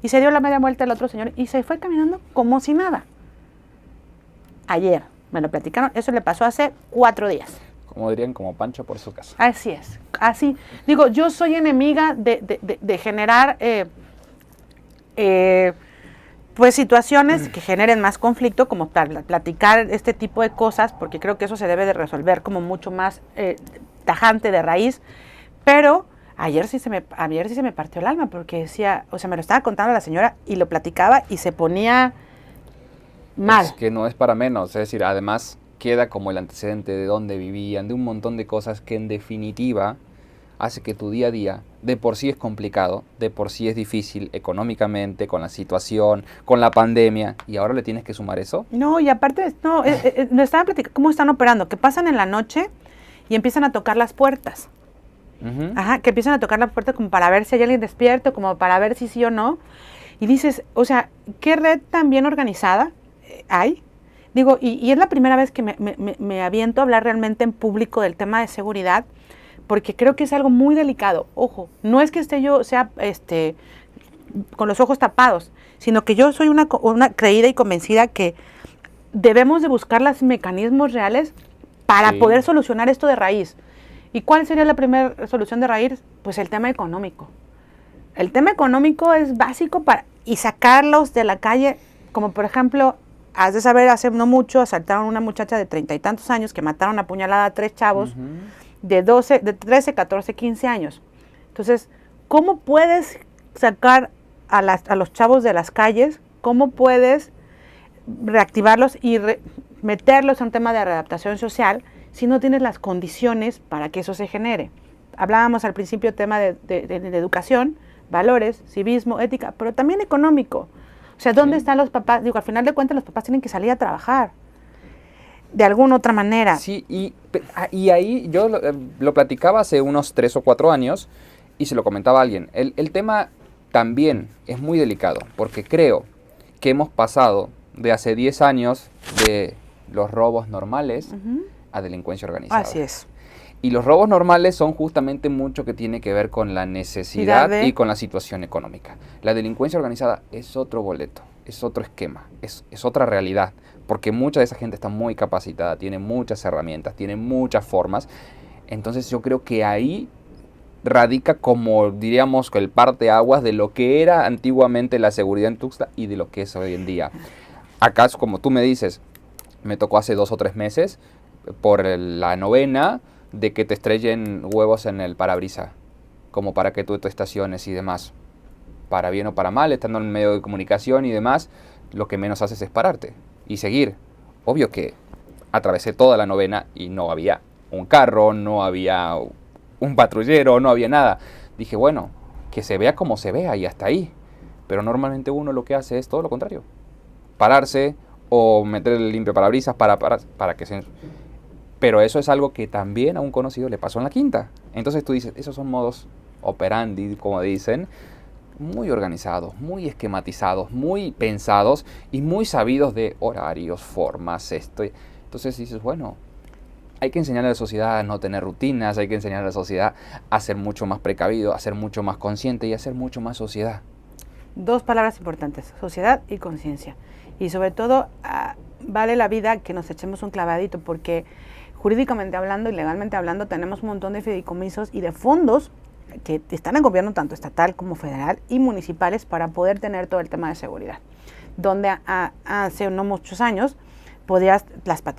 y se dio la media vuelta el otro señor y se fue caminando como si nada. Ayer me lo platicaron, eso le pasó hace 4 días. Como dirían, como Pancho por su casa. Así es, así. Digo, yo soy enemiga de generar pues situaciones que generen más conflicto, como platicar este tipo de cosas, porque creo que eso se debe de resolver como mucho más tajante de raíz, pero ayer sí se me partió el alma, porque decía, o sea, me lo estaba contando la señora y lo platicaba y se ponía mal. Es que no es para menos, es decir, además queda como el antecedente de dónde vivían, de un montón de cosas que en definitiva hace que tu día a día de por sí es complicado, de por sí es difícil económicamente, con la situación, con la pandemia, y ahora le tienes que sumar eso. No, y aparte, no, nos estaban platicando cómo están operando, que pasan en la noche y empiezan a tocar las puertas. Ajá, que empiezan a tocar las puertas como para ver si hay alguien despierto, como para ver si sí o no. Y dices, o sea, ¿qué red tan bien organizada hay? Digo, y es la primera vez que me aviento a hablar realmente en público del tema de seguridad, porque creo que es algo muy delicado. Ojo, no es que sea con los ojos tapados, sino que yo soy una creída y convencida que debemos de buscar los mecanismos reales para poder solucionar esto de raíz. ¿Y cuál sería la primera solución de raíz? Pues el tema económico. El tema económico es básico y sacarlos de la calle, como por ejemplo, has de saber, hace no mucho asaltaron a una muchacha de 30 y tantos años que mataron a puñalada a 3 chavos de 13, 14, 15 años. Entonces, ¿cómo puedes sacar a los chavos de las calles? ¿Cómo puedes reactivarlos y meterlos en un tema de readaptación social si no tienes las condiciones para que eso se genere? Hablábamos al principio del tema de educación, valores, civismo, ética, pero también económico. O sea, ¿dónde están los papás? Digo, al final de cuentas los papás tienen que salir a trabajar de alguna otra manera. Sí, y ahí yo lo platicaba hace unos 3 o 4 años y se lo comentaba a alguien. El tema también es muy delicado, porque creo que hemos pasado de hace 10 años de los robos normales a delincuencia organizada. Así es. Y los robos normales son justamente mucho que tiene que ver con la necesidad y con la situación económica. La delincuencia organizada es otro boleto, es otro esquema, es otra realidad, porque mucha de esa gente está muy capacitada, tiene muchas herramientas, tiene muchas formas. Entonces yo creo que ahí radica, como diríamos, el parteaguas de lo que era antiguamente la seguridad en Tuxtla y de lo que es hoy en día. Acá, como tú me dices, me tocó hace 2 o 3 meses por la novena de que te estrellen huevos en el parabrisa, como para que tú te estaciones y demás. Para bien o para mal, estando en medio de comunicación y demás, lo que menos haces es pararte y seguir. Obvio que atravesé toda la novena y no había un carro, no había un patrullero, no había nada. Dije, bueno, que se vea como se vea y hasta ahí. Pero normalmente uno lo que hace es todo lo contrario. Pararse o meter el limpio parabrisas para que se... Pero eso es algo que también a un conocido le pasó en la quinta. Entonces tú dices, esos son modos operandi, como dicen, muy organizados, muy esquematizados, muy pensados y muy sabidos de horarios, formas, esto. Entonces dices, bueno, hay que enseñar a la sociedad a no tener rutinas, hay que enseñar a la sociedad a ser mucho más precavido, a ser mucho más consciente y a ser mucho más sociedad. 2 palabras importantes, sociedad y conciencia. Y sobre todo, vale la vida que nos echemos un clavadito, porque jurídicamente hablando y legalmente hablando tenemos un montón de fideicomisos y de fondos que están en gobierno tanto estatal como federal y municipales para poder tener todo el tema de seguridad. Donde hace no muchos años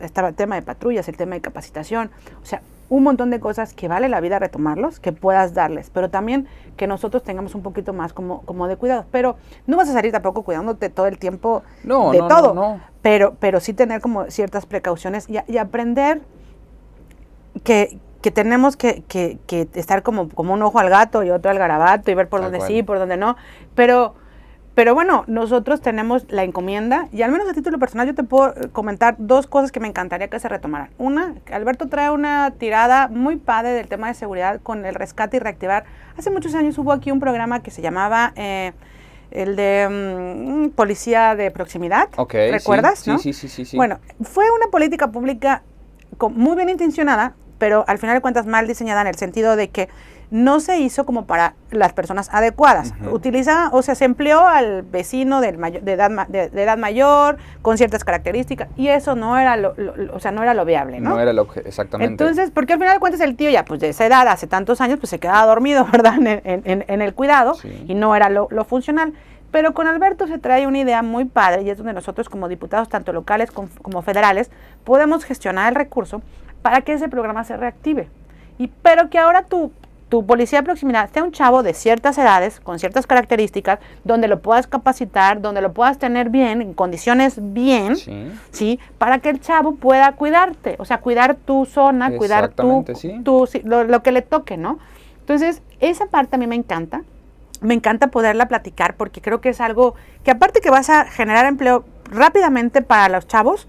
estaba el tema de patrullas, el tema de capacitación, o sea, un montón de cosas que vale la vida retomarlos, que puedas darles, pero también que nosotros tengamos un poquito más como de cuidado. Pero no vas a salir tampoco cuidándote todo el tiempo de todo, no. Pero sí tener como ciertas precauciones y aprender que tenemos que estar como un ojo al gato y otro al garabato y ver por dónde sí, por dónde no, pero bueno, nosotros tenemos la encomienda y al menos a título personal yo te puedo comentar 2 cosas que me encantaría que se retomaran. Una, Alberto trae una tirada muy padre del tema de seguridad con el rescate y reactivar. Hace muchos años hubo aquí un programa que se llamaba el de policía de proximidad, ¿recuerdas? Sí, ¿no? Sí. Bueno, fue una política pública muy bien intencionada, pero al final de cuentas mal diseñada en el sentido de que no se hizo como para las personas adecuadas. Se empleó al vecino de edad mayor, con ciertas características, y eso no era no era lo viable, ¿no? No era exactamente. Entonces, porque al final de cuentas el tío ya, pues de esa edad, hace tantos años, pues se quedaba dormido, ¿verdad? En el cuidado, y no era lo funcional. Pero con Alberto se trae una idea muy padre y es donde nosotros como diputados, tanto locales como federales, podemos gestionar el recurso para que ese programa se reactive. Pero que ahora tu policía de proximidad sea un chavo de ciertas edades, con ciertas características, donde lo puedas capacitar, donde lo puedas tener bien, en condiciones bien, ¿sí? Para que el chavo pueda cuidarte, o sea, cuidar tu zona, cuidar lo que le toque, ¿no? Entonces, esa parte a mí me encanta poderla platicar porque creo que es algo que aparte que vas a generar empleo rápidamente para los chavos,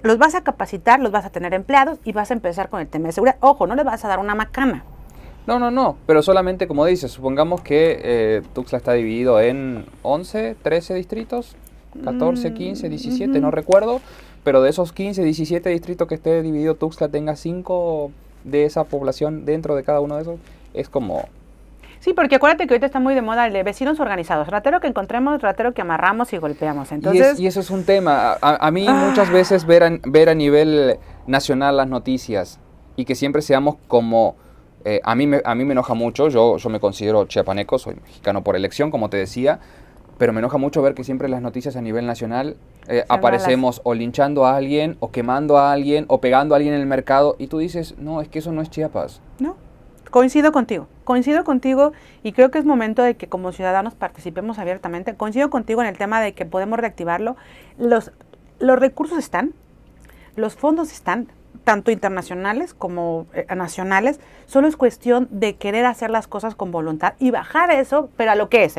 los vas a capacitar, los vas a tener empleados y vas a empezar con el tema de seguridad. Ojo, no les vas a dar una macana. No, pero solamente como dices, supongamos que Tuxtla está dividido en 11, 13 distritos, 14, 15, 17, no recuerdo, pero de esos 15, 17 distritos que esté dividido Tuxtla tenga 5 de esa población dentro de cada uno de esos, es como... Sí, porque acuérdate que ahorita está muy de moda el de vecinos organizados, ratero que encontremos, ratero que amarramos y golpeamos. Entonces... Y eso es un tema. A mí muchas veces ver a nivel nacional las noticias y que siempre seamos como... a mí me enoja mucho, yo me considero chiapaneco, soy mexicano por elección, como te decía, pero me enoja mucho ver que siempre las noticias a nivel nacional aparecemos o linchando a alguien, o quemando a alguien, o pegando a alguien en el mercado, y tú dices, no, es que eso no es Chiapas. No. Coincido contigo y creo que es momento de que como ciudadanos participemos abiertamente. Coincido contigo en el tema de que podemos reactivarlo. Los recursos están, los fondos están, tanto internacionales como nacionales. Solo es cuestión de querer hacer las cosas con voluntad y bajar eso, pero a lo que es,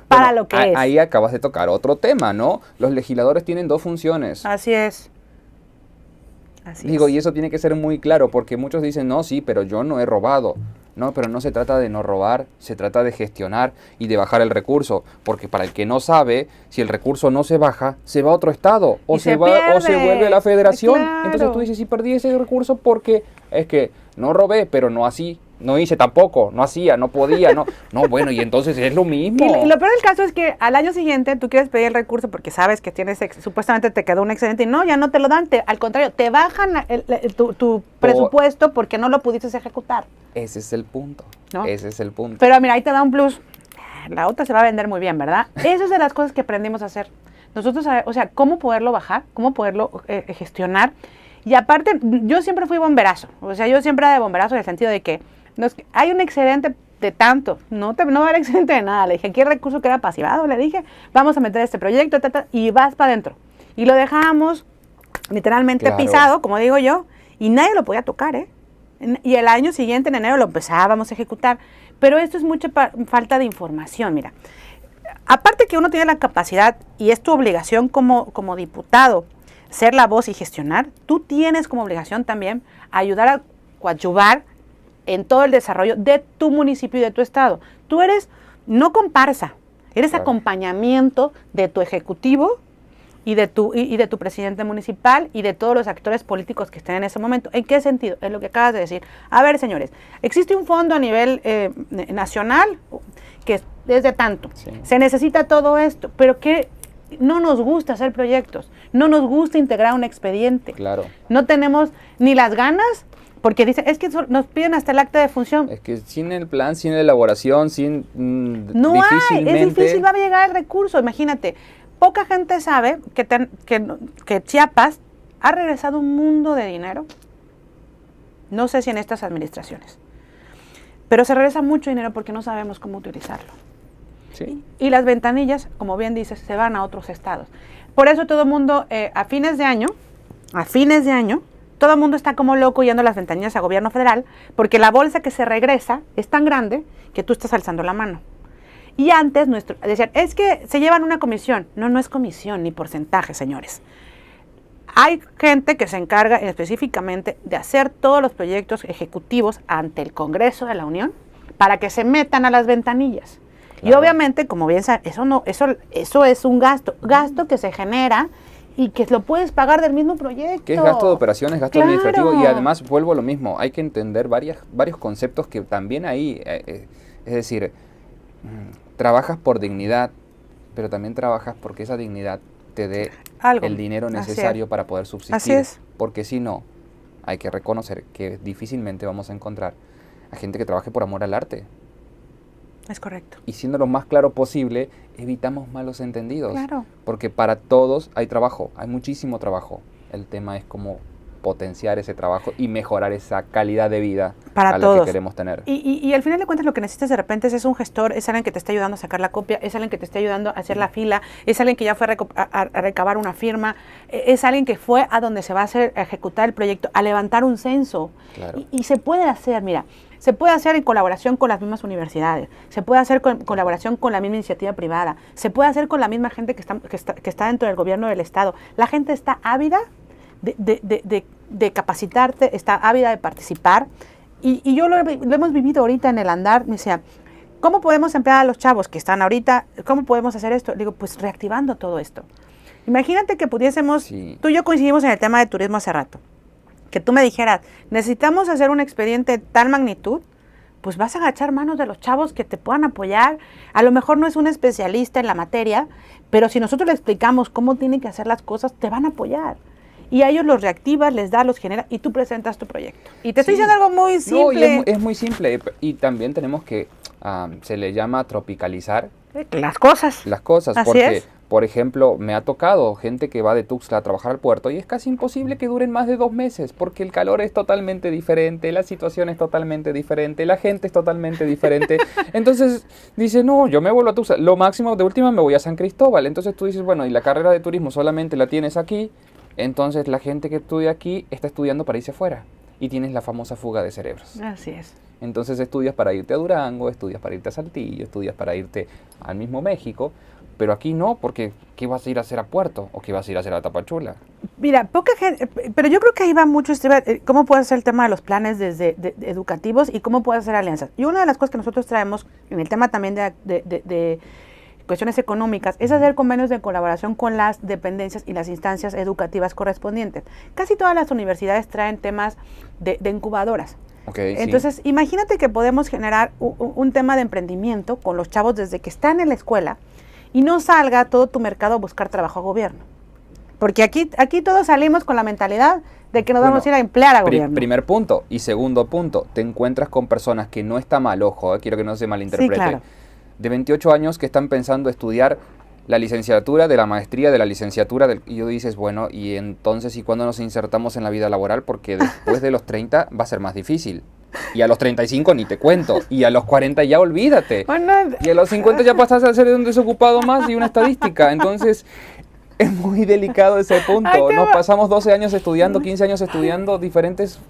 para lo que es. Ahí acabas de tocar otro tema, ¿no? Los legisladores tienen 2 funciones. Así es. Y eso tiene que ser muy claro, porque muchos dicen, no, sí, pero yo no he robado. No, pero no se trata de no robar, se trata de gestionar y de bajar el recurso, porque para el que no sabe, si el recurso no se baja, se va a otro estado, o se vuelve a la federación. Claro. Entonces tú dices, sí, perdí ese recurso porque es que no robé, pero no así. No hice tampoco, no hacía, no podía, no, bueno, y entonces es lo mismo. Y lo peor del caso es que al año siguiente tú quieres pedir el recurso porque sabes que supuestamente te quedó un excedente y no, ya no te lo dan, al contrario, te bajan tu presupuesto porque no lo pudiste ejecutar. Ese es el punto, ¿no? Ese es el punto. Pero mira, ahí te da un plus, la otra se va a vender muy bien, ¿verdad? Eso es de las cosas que aprendimos a hacer. Nosotros, o sea, cómo poderlo bajar, cómo poderlo gestionar. Y aparte, yo siempre fui bomberazo, o sea, yo siempre era de bomberazo en el sentido de que hay un excedente de tanto, no va a haber excedente de nada. Le dije, ¿qué recurso queda pasivado? Le dije, vamos a meter este proyecto, y vas para adentro. Y lo dejamos literalmente pisado, como digo yo, y nadie lo podía tocar, Y el año siguiente, en enero, lo empezábamos a ejecutar. Pero esto es mucha falta de información, mira. Aparte que uno tiene la capacidad, y es tu obligación como diputado, ser la voz y gestionar, tú tienes como obligación también ayudar a coadyuvar en todo el desarrollo de tu municipio y de tu estado. Tú eres no comparsa, eres acompañamiento de tu ejecutivo y de tu presidente municipal y de todos los actores políticos que estén en ese momento. ¿En qué sentido? Es lo que acabas de decir. A ver, señores, existe un fondo a nivel nacional que es de tanto. Sí. Se necesita todo esto, pero que no nos gusta hacer proyectos, no nos gusta integrar un expediente. Claro. No tenemos ni las ganas. Porque dicen, es que nos piden hasta el acta de función. Es que sin el plan, sin la elaboración, sin... no difícilmente... es difícil, va a llegar el recurso. Imagínate, poca gente sabe que Chiapas ha regresado un mundo de dinero. No sé si en estas administraciones. Pero se regresa mucho dinero porque no sabemos cómo utilizarlo. Sí. Y las ventanillas, como bien dices, se van a otros estados. Por eso todo el mundo, a fines de año, todo el mundo está como loco yendo a las ventanillas a gobierno federal porque la bolsa que se regresa es tan grande que tú estás alzando la mano. Y antes decían, es que se llevan una comisión. No es comisión ni porcentaje, señores. Hay gente que se encarga específicamente de hacer todos los proyectos ejecutivos ante el Congreso de la Unión para que se metan a las ventanillas. Claro. Y obviamente, como bien saben, eso es un gasto que se genera y que lo puedes pagar del mismo proyecto. Que es gasto de operaciones, gasto administrativo, y además vuelvo a lo mismo, hay que entender varios conceptos que también hay, es decir, trabajas por dignidad, pero también trabajas porque esa dignidad te dé el dinero necesario para poder subsistir. Así es. Porque si no, hay que reconocer que difícilmente vamos a encontrar a gente que trabaje por amor al arte. Es correcto. Y siendo lo más claro posible, evitamos malos entendidos. Claro. Porque para todos hay trabajo, hay muchísimo trabajo. El tema es cómo potenciar ese trabajo y mejorar esa calidad de vida para a la todos. que queremos tener. Y al final de cuentas lo que necesitas de repente es un gestor, es alguien que te esté ayudando a sacar la copia, es alguien que te esté ayudando a hacer la fila, es alguien que ya fue a recabar una firma, es alguien que fue a donde se va a ejecutar el proyecto, a levantar un censo. Claro. Y se puede hacer, mira, se puede hacer en colaboración con las mismas universidades, se puede hacer en colaboración con la misma iniciativa privada, se puede hacer con la misma gente que está dentro del gobierno del Estado. La gente está ávida de capacitarte, está ávida de participar. Y yo lo hemos vivido ahorita en el andar. Me decía, ¿cómo podemos emplear a los chavos que están ahorita? ¿Cómo podemos hacer esto? Digo, pues reactivando todo esto. Imagínate que pudiésemos, tú y yo coincidimos en el tema de turismo hace rato, que tú me dijeras, necesitamos hacer un expediente de tal magnitud, pues vas a agachar manos de los chavos que te puedan apoyar. A lo mejor no es un especialista en la materia, pero si nosotros le explicamos cómo tienen que hacer las cosas, te van a apoyar. Y a ellos los reactivas, les das, los generas y tú presentas tu proyecto. Y te estoy diciendo algo muy simple. No, y es muy simple. Y también tenemos que, se le llama tropicalizar. Las cosas. Las cosas, Así porque, es. por ejemplo, me ha tocado gente que va de Tuxtla a trabajar al puerto y es casi imposible que duren más de 2 meses, porque el calor es totalmente diferente, la situación es totalmente diferente, la gente es totalmente diferente. Entonces, dice, no, yo me vuelvo a Tuxtla. Lo máximo, de última, me voy a San Cristóbal. Entonces tú dices, bueno, y la carrera de turismo solamente la tienes aquí. Entonces la gente que estudia aquí está estudiando para irse afuera y tienes la famosa fuga de cerebros. Así es. Entonces estudias para irte a Durango, estudias para irte a Saltillo, estudias para irte al mismo México, pero aquí no, porque ¿qué vas a ir a hacer a Puerto o qué vas a ir a hacer a Tapachula? Mira, poca gente, pero yo creo que ahí va mucho, cómo puedes hacer el tema de los planes educativos y cómo puedes hacer alianzas. Y una de las cosas que nosotros traemos en el tema también de cuestiones económicas, es hacer convenios de colaboración con las dependencias y las instancias educativas correspondientes. Casi todas las universidades traen temas de incubadoras. Okay, entonces, sí. Imagínate que podemos generar un tema de emprendimiento con los chavos desde que están en la escuela y no salga todo tu mercado a buscar trabajo a gobierno. Porque aquí todos salimos con la mentalidad de que nos vamos a ir a emplear a gobierno. Primer punto. Y segundo punto, te encuentras con personas que no está mal, ojo, quiero que no se malinterprete. Sí, claro. De 28 años que están pensando estudiar la licenciatura, de la maestría, de la licenciatura, y yo dices, bueno, y entonces, ¿y cuándo nos insertamos en la vida laboral? Porque después de los 30 va a ser más difícil. Y a los 35 ni te cuento. Y a los 40 ya olvídate. Bueno, y a los 50 ya pasas a ser un desocupado más y una estadística. Entonces, es muy delicado ese punto. Nos pasamos 12 años estudiando, 15 años estudiando diferentes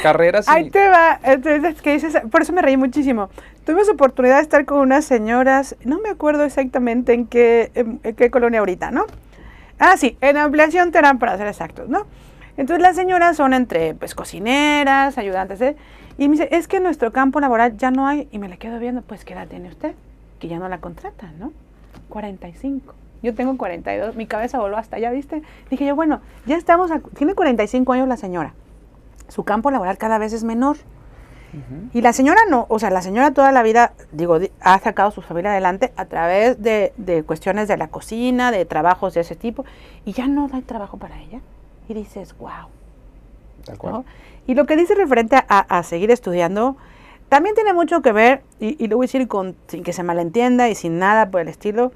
carreras. Ahí te va. Entonces, ¿qué dices? Por eso me reí muchísimo. Tuvimos oportunidad de estar con unas señoras, no me acuerdo exactamente en qué colonia ahorita, ¿no? Ah, sí, en Ampliación Terán, para ser exactos, ¿no? Entonces las señoras son entre, pues, cocineras, ayudantes, y me dice, es que en nuestro campo laboral ya no hay, y me la quedo viendo, pues, ¿qué edad tiene usted? Que ya no la contratan, ¿no? 45. Yo tengo 42, mi cabeza voló hasta allá, ¿viste? Dije yo, bueno, ya estamos, tiene 45 años la señora, su campo laboral cada vez es menor. Y la señora no, o sea, la señora toda la vida, digo, ha sacado su familia adelante a través de cuestiones de la cocina, de trabajos de ese tipo, y ya no hay trabajo para ella. Y dices, wow. Tal cual. ¿No? Y lo que dice referente a seguir estudiando, también tiene mucho que ver, y lo voy a decir sin que se malentienda y sin nada por el estilo,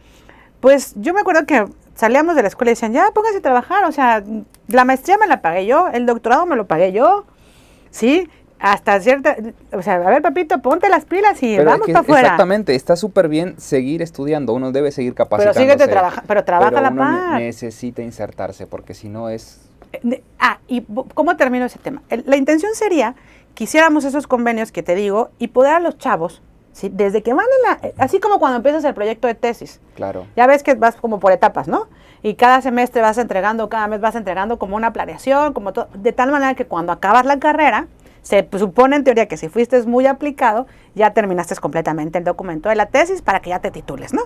pues yo me acuerdo que salíamos de la escuela y decían, ya póngase a trabajar, o sea, la maestría me la pagué yo, el doctorado me lo pagué yo, ¿sí? Hasta cierta, o sea, a ver, papito, ponte las pilas y pero vamos para afuera. Exactamente, está súper bien seguir estudiando, uno debe seguir capacitándose. Pero síguete trabajando, pero trabaja a la par. Uno necesita insertarse, porque si no es... ¿Y cómo termino ese tema? La intención sería que hiciéramos esos convenios que te digo y poder a los chavos, ¿sí? Desde que van así como cuando empiezas el proyecto de tesis. Claro. Ya ves que vas como por etapas, ¿no? Y cada semestre vas entregando, cada mes vas entregando como una planeación, como todo, de tal manera que cuando acabas la carrera, se supone en teoría que si fuiste muy aplicado, ya terminaste completamente el documento de la tesis para que ya te titules, ¿no?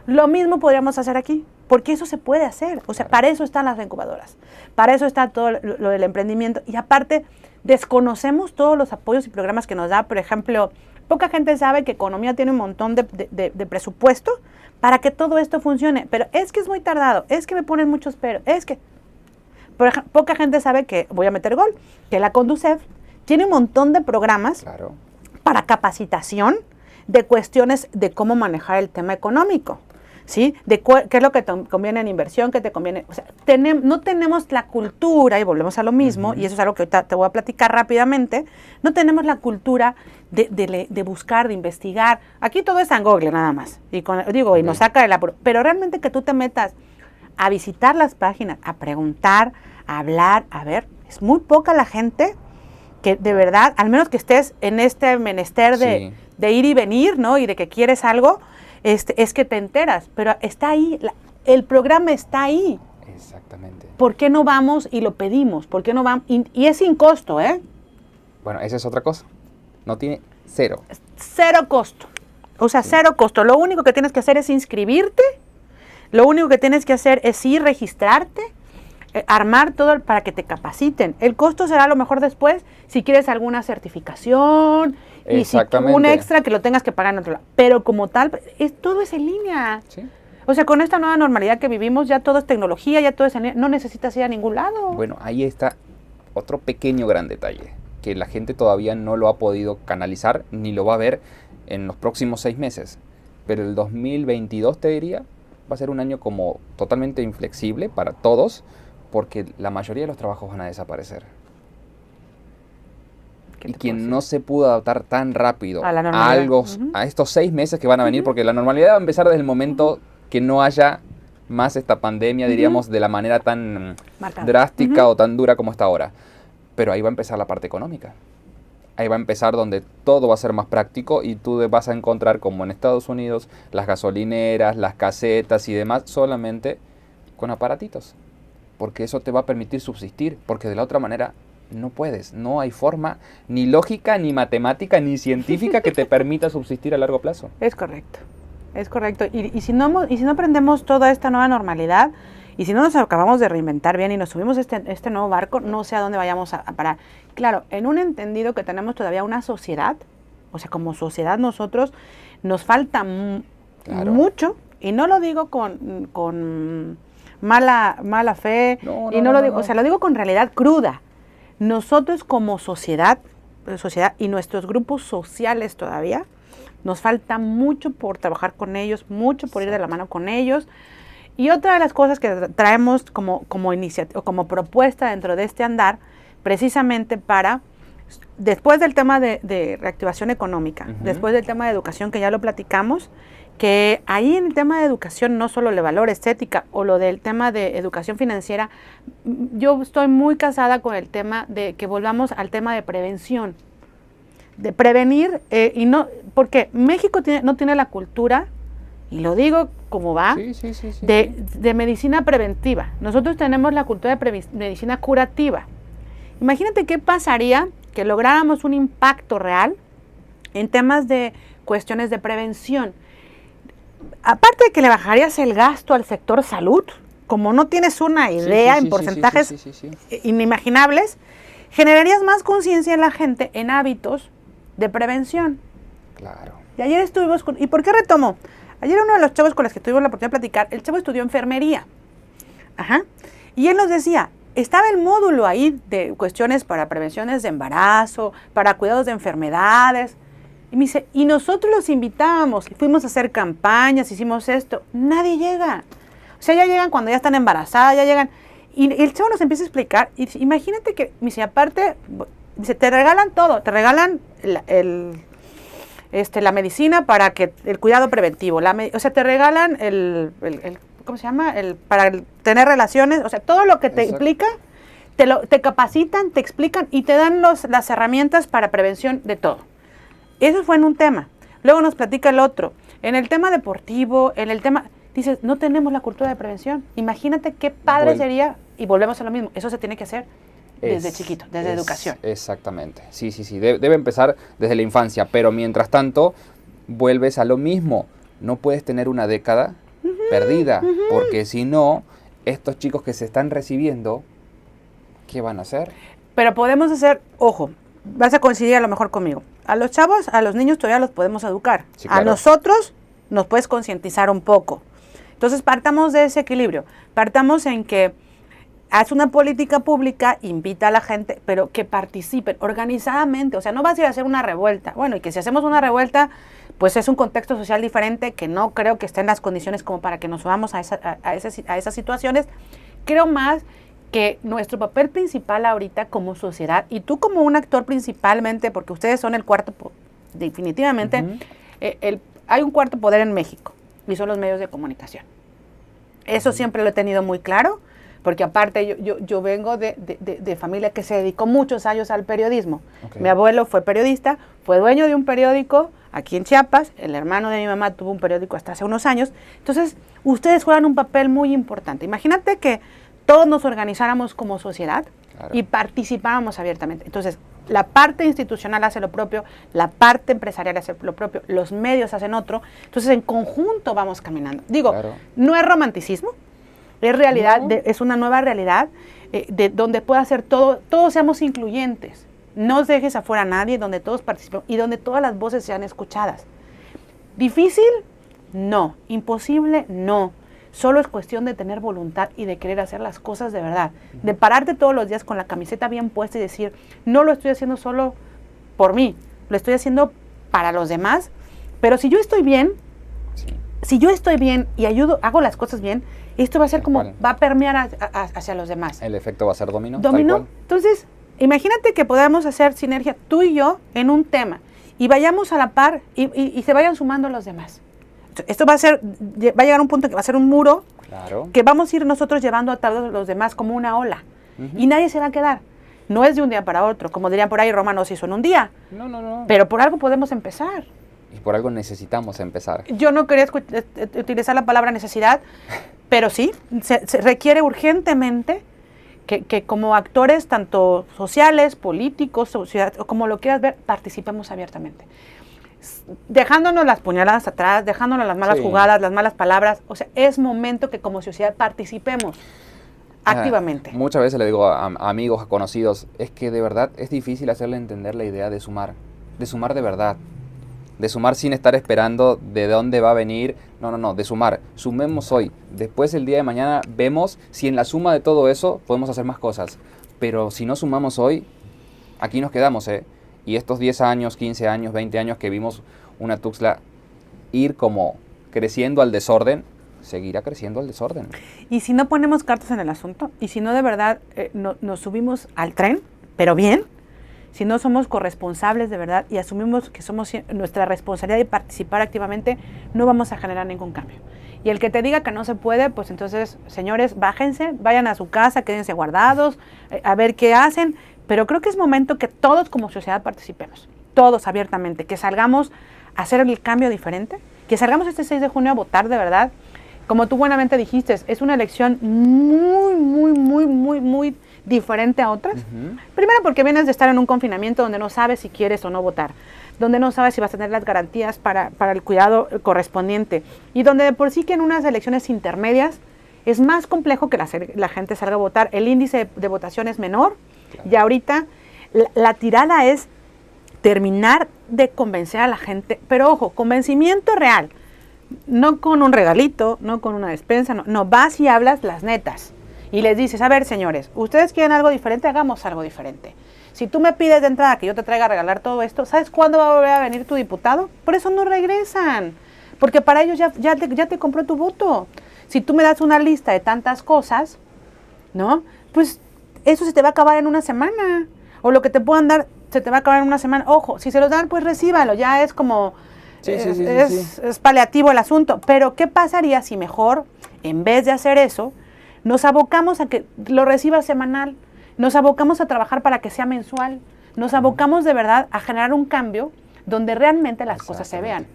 Lo mismo podríamos hacer aquí, porque eso se puede hacer. O sea, para eso están las incubadoras, para eso está todo lo del emprendimiento. Y aparte, desconocemos todos los apoyos y programas que nos da. Por ejemplo, poca gente sabe que Economía tiene un montón de presupuesto para que todo esto funcione. Pero es que es muy tardado, es que me ponen muchos pero, es que... Por ejemplo, poca gente sabe que, voy a meter gol, que la Conducef tiene un montón de programas para capacitación de cuestiones de cómo manejar el tema económico, ¿sí? De qué es lo que te conviene en inversión, qué te conviene. O sea, no tenemos la cultura, y volvemos a lo mismo, y eso es algo que ahorita te voy a platicar rápidamente, no tenemos la cultura de buscar, de investigar. Aquí todo es en Google nada más, y nos saca del apuro. Pero realmente que tú te metas a visitar las páginas, a preguntar, a hablar, a ver, es muy poca la gente que de verdad, al menos que estés en este menester de ir y venir, ¿no? Y de que quieres algo, es que te enteras, pero está ahí, el programa está ahí. Exactamente. ¿Por qué no vamos y lo pedimos? ¿Por qué no vamos? Y es sin costo, ¿eh? Bueno, esa es otra cosa. No tiene cero. Cero costo. O sea, cero costo. Lo único que tienes que hacer es inscribirte, lo único que tienes que hacer es ir, registrarte, armar todo para que te capaciten. El costo será a lo mejor después si quieres alguna certificación y si un extra que lo tengas que pagar en otro lado. Pero como tal, todo es en línea. Sí. O sea, con esta nueva normalidad que vivimos, ya todo es tecnología, ya todo es en línea. No necesitas ir a ningún lado. Bueno, ahí está otro pequeño gran detalle, que la gente todavía no lo ha podido canalizar ni lo va a ver en los próximos 6 meses. Pero el 2022, te diría, va a ser un año como totalmente inflexible para todos, porque la mayoría de los trabajos van a desaparecer. Y quien no se pudo adaptar tan rápido a estos 6 meses que van a venir, porque la normalidad va a empezar desde el momento que no haya más esta pandemia, diríamos, de la manera tan drástica o tan dura como está ahora. Pero ahí va a empezar la parte económica. Ahí va a empezar donde todo va a ser más práctico y tú vas a encontrar, como en Estados Unidos, las gasolineras, las casetas y demás, solamente con aparatitos. Porque eso te va a permitir subsistir, porque de la otra manera no puedes. No hay forma, ni lógica, ni matemática, ni científica que te permita subsistir a largo plazo. Es correcto, es correcto. Y si no aprendemos toda esta nueva normalidad, y si no nos acabamos de reinventar bien y nos subimos este nuevo barco, no sé a dónde vayamos a parar. Claro, en un entendido que tenemos todavía una sociedad, o sea, como sociedad nosotros, nos falta mucho, y no lo digo con mala fe, o sea, lo digo con realidad cruda. Nosotros como sociedad y nuestros grupos sociales todavía, nos falta mucho por trabajar con ellos, mucho por ir de la mano con ellos. Y otra de las cosas que traemos como iniciativa o como propuesta dentro de este andar, precisamente para, después del tema de reactivación económica, después del tema de educación que ya lo platicamos, que ahí en el tema de educación no solo el valor estética o lo del tema de educación financiera, yo estoy muy casada con el tema de que volvamos al tema de prevención, de prevenir, y no, porque México no tiene la cultura, y lo digo como va, de medicina preventiva. Nosotros tenemos la cultura de medicina curativa. Imagínate qué pasaría que lográramos un impacto real en temas de cuestiones de prevención. Aparte de que le bajarías el gasto al sector salud, como no tienes una idea en porcentajes inimaginables, generarías más conciencia en la gente en hábitos de prevención. Claro. Y ayer estuvimos ¿y por qué retomo? Ayer uno de los chavos con los que tuvimos la oportunidad de platicar, el chavo estudió enfermería. Y él nos decía, estaba el módulo ahí de cuestiones para prevenciones de embarazo, para cuidados de enfermedades. Y me dice, y nosotros los invitábamos, fuimos a hacer campañas, hicimos esto. Nadie llega. O sea, ya llegan cuando ya están embarazadas, ya llegan. Y el chavo nos empieza a explicar. Y dice, imagínate que, me dice, aparte, dice, te regalan todo. Te regalan la medicina para que el cuidado preventivo. O sea, te regalan ¿cómo se llama? Para tener relaciones. O sea, todo lo que te implica, te capacitan, te explican y te dan las herramientas para prevención de todo. Eso fue en un tema. Luego nos platica el otro. En el tema deportivo, en el tema... Dices, no tenemos la cultura de prevención. Imagínate qué padre sería, y volvemos a lo mismo. Eso se tiene que hacer desde chiquito, desde educación. Exactamente. Sí. Debe empezar desde la infancia, pero mientras tanto, vuelves a lo mismo. No puedes tener una década perdida, porque si no, estos chicos que se están recibiendo, ¿qué van a hacer? Pero podemos hacer, ojo, vas a coincidir a lo mejor conmigo. A los chavos, a los niños todavía los podemos educar. Sí, claro. A nosotros nos puedes concientizar un poco. Entonces partamos de ese equilibrio. Partamos en que haz una política pública, invita a la gente, pero que participen organizadamente. O sea, no vas a ir a hacer una revuelta. Bueno, y que si hacemos una revuelta, pues es un contexto social diferente que no creo que esté en las condiciones como para que nos subamos a esas situaciones. Creo más que nuestro papel principal ahorita como sociedad, y tú como un actor principalmente, porque ustedes son el cuarto, definitivamente, hay un cuarto poder en México, y son los medios de comunicación. Eso siempre lo he tenido muy claro, porque aparte yo vengo de familia que se dedicó muchos años al periodismo. Okay. Mi abuelo fue periodista, fue dueño de un periódico aquí en Chiapas, el hermano de mi mamá tuvo un periódico hasta hace unos años. Entonces, ustedes juegan un papel muy importante. Imagínate que todos nos organizáramos como sociedad y participáramos abiertamente. Entonces, la parte institucional hace lo propio, la parte empresarial hace lo propio, los medios hacen otro. Entonces, en conjunto vamos caminando. Digo, no es romanticismo, es realidad, es una nueva realidad de donde pueda ser todos seamos incluyentes. No dejes afuera a nadie, donde todos participen y donde todas las voces sean escuchadas. ¿Difícil? No. ¿Imposible? No. Solo es cuestión de tener voluntad y de querer hacer las cosas de verdad. De pararte todos los días con la camiseta bien puesta y decir, no lo estoy haciendo solo por mí, lo estoy haciendo para los demás. Pero si yo estoy bien, y hago las cosas bien, esto va a ser como, va a permear hacia los demás. El efecto va a ser dominó. Dominó. Entonces, imagínate que podamos hacer sinergia tú y yo en un tema y vayamos a la par y se vayan sumando los demás. Esto va a llegar a un punto que va a ser un muro que vamos a ir nosotros llevando a todos los demás como una ola. Y nadie se va a quedar. No es de un día para otro. Como dirían por ahí, Roma no se hizo en un día. No. Pero por algo podemos empezar. Y por algo necesitamos empezar. Yo no quería utilizar la palabra necesidad, pero sí, se requiere urgentemente que como actores, tanto sociales, políticos, sociedad, o como lo quieras ver, participemos abiertamente. Dejándonos las puñaladas atrás, dejándonos las malas jugadas, las malas palabras. O sea, es momento que como sociedad participemos activamente. Muchas veces le digo a amigos, a conocidos, es que de verdad es difícil hacerle entender la idea de sumar de verdad. De sumar sin estar esperando de dónde va a venir. No, de sumar. Sumemos hoy. Después el día de mañana vemos si en la suma de todo eso podemos hacer más cosas. Pero si no sumamos hoy, aquí nos quedamos, Y estos 10 años, 15 años, 20 años que vimos una Tuxtla ir como creciendo al desorden, seguirá creciendo al desorden. Y si no ponemos cartas en el asunto, y si no de verdad nos subimos al tren, pero bien, si no somos corresponsables de verdad y asumimos que somos nuestra responsabilidad de participar activamente, no vamos a generar ningún cambio. Y el que te diga que no se puede, pues entonces, señores, bájense, vayan a su casa, quédense guardados, a ver qué hacen. Pero creo que es momento que todos como sociedad participemos, todos abiertamente, que salgamos a hacer el cambio diferente, que salgamos este 6 de junio a votar de verdad. Como tú buenamente dijiste, es una elección muy diferente a otras. Primero porque vienes de estar en un confinamiento donde no sabes si quieres o no votar, donde no sabes si vas a tener las garantías para el cuidado correspondiente y donde de por sí que en unas elecciones intermedias es más complejo que la gente salga a votar. El índice de votación es menor. Y ahorita la tirada es terminar de convencer a la gente, pero ojo, convencimiento real, no con un regalito, no con una despensa, no, vas y hablas las netas y les dices, a ver señores, ustedes quieren algo diferente, hagamos algo diferente. Si tú me pides de entrada que yo te traiga a regalar todo esto, ¿sabes cuándo va a volver a venir tu diputado? Por eso no regresan, porque para ellos ya te compró tu voto. Si tú me das una lista de tantas cosas, ¿no? Pues eso se te va a acabar en una semana. O lo que te puedan dar se te va a acabar en una semana. Ojo, si se los dan, pues recíbalo. Ya es como... es paliativo el asunto. Pero, ¿qué pasaría si mejor, en vez de hacer eso, nos abocamos a que lo reciba semanal? Nos abocamos a trabajar para que sea mensual. Nos abocamos de verdad a generar un cambio donde realmente las cosas se vean.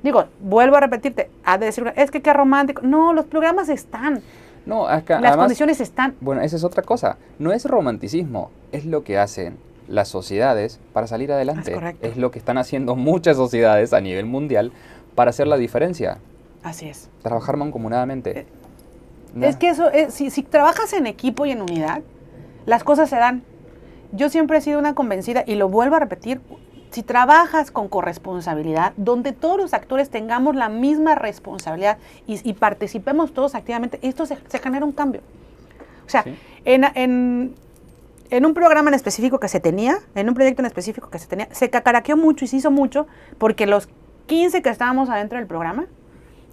Digo, vuelvo a repetirte, a decir, es que qué romántico. No, los programas están. No, acá, las condiciones están. Bueno, esa es otra cosa. No es romanticismo, es lo que hacen las sociedades para salir adelante. Es lo que están haciendo muchas sociedades a nivel mundial para hacer la diferencia. Así es. Trabajar mancomunadamente. Es que eso, si trabajas en equipo y en unidad, las cosas se dan. Yo siempre he sido una convencida, y lo vuelvo a repetir, si trabajas con corresponsabilidad, donde todos los actores tengamos la misma responsabilidad y participemos todos activamente, esto se genera un cambio. O sea, en un programa en específico que se tenía, en un proyecto en específico que se tenía, se cacaraqueó mucho y se hizo mucho porque los 15 que estábamos adentro del programa,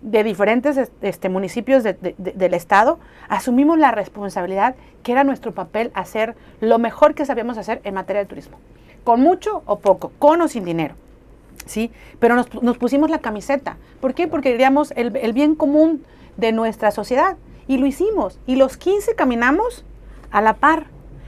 de diferentes municipios del estado, asumimos la responsabilidad que era nuestro papel hacer lo mejor que sabíamos hacer en materia de turismo, con mucho o poco, con o sin dinero, ¿sí? Pero nos pusimos la camiseta. ¿Por qué? Porque queríamos el bien común de nuestra sociedad, y lo hicimos, y los 15 caminamos a la par,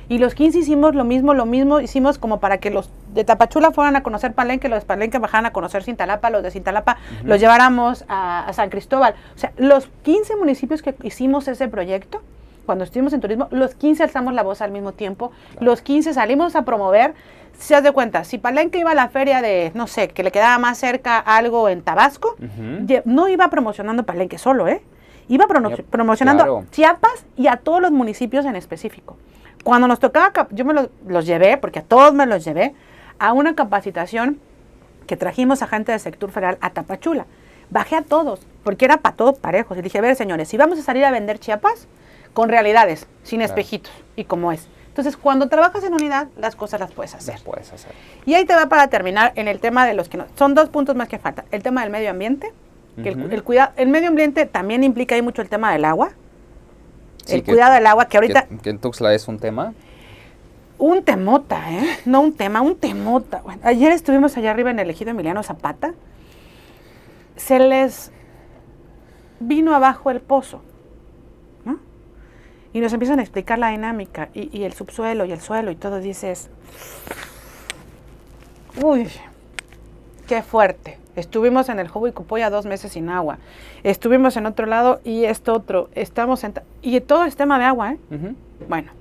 y los 15 hicimos lo mismo, hicimos como para que los de Tapachula fueran a conocer Palenque, los de Palenque bajaran a conocer Cintalapa, los de Cintalapa los lleváramos a San Cristóbal. O sea, los 15 municipios que hicimos ese proyecto, cuando estuvimos en turismo, los 15 alzamos la voz al mismo tiempo, los 15 salimos a promover. Si se das cuenta, si Palenque iba a la feria de, no sé, que le quedaba más cerca algo en Tabasco, no iba promocionando Palenque solo, iba promocionando Chiapas y a todos los municipios en específico. Cuando nos tocaba, yo los llevé, porque a todos me los llevé, a una capacitación que trajimos a gente del sector federal a Tapachula. Bajé a todos, porque era para todos parejos. Y dije, a ver, señores, si vamos a salir a vender Chiapas, con realidades, sin espejitos, y como es. Entonces, cuando trabajas en unidad, las cosas las puedes hacer. Y ahí te va para terminar en el tema de los que no... Son 2 puntos más que faltan. El tema del medio ambiente, que el medio ambiente también implica ahí mucho el tema del agua. Sí, el cuidado del agua, que ahorita... Que en Tuxtla es un tema. Un temota, no un tema, un temota. Bueno, ayer estuvimos allá arriba en el ejido Emiliano Zapata. Se les vino abajo el pozo, ¿no? Y nos empiezan a explicar la dinámica y el subsuelo y el suelo y todo. Dices, uy, qué fuerte. Estuvimos en el Jobo y Cupoya 2 meses sin agua. Estuvimos en otro lado y esto otro. Y todo es tema de agua, Bueno,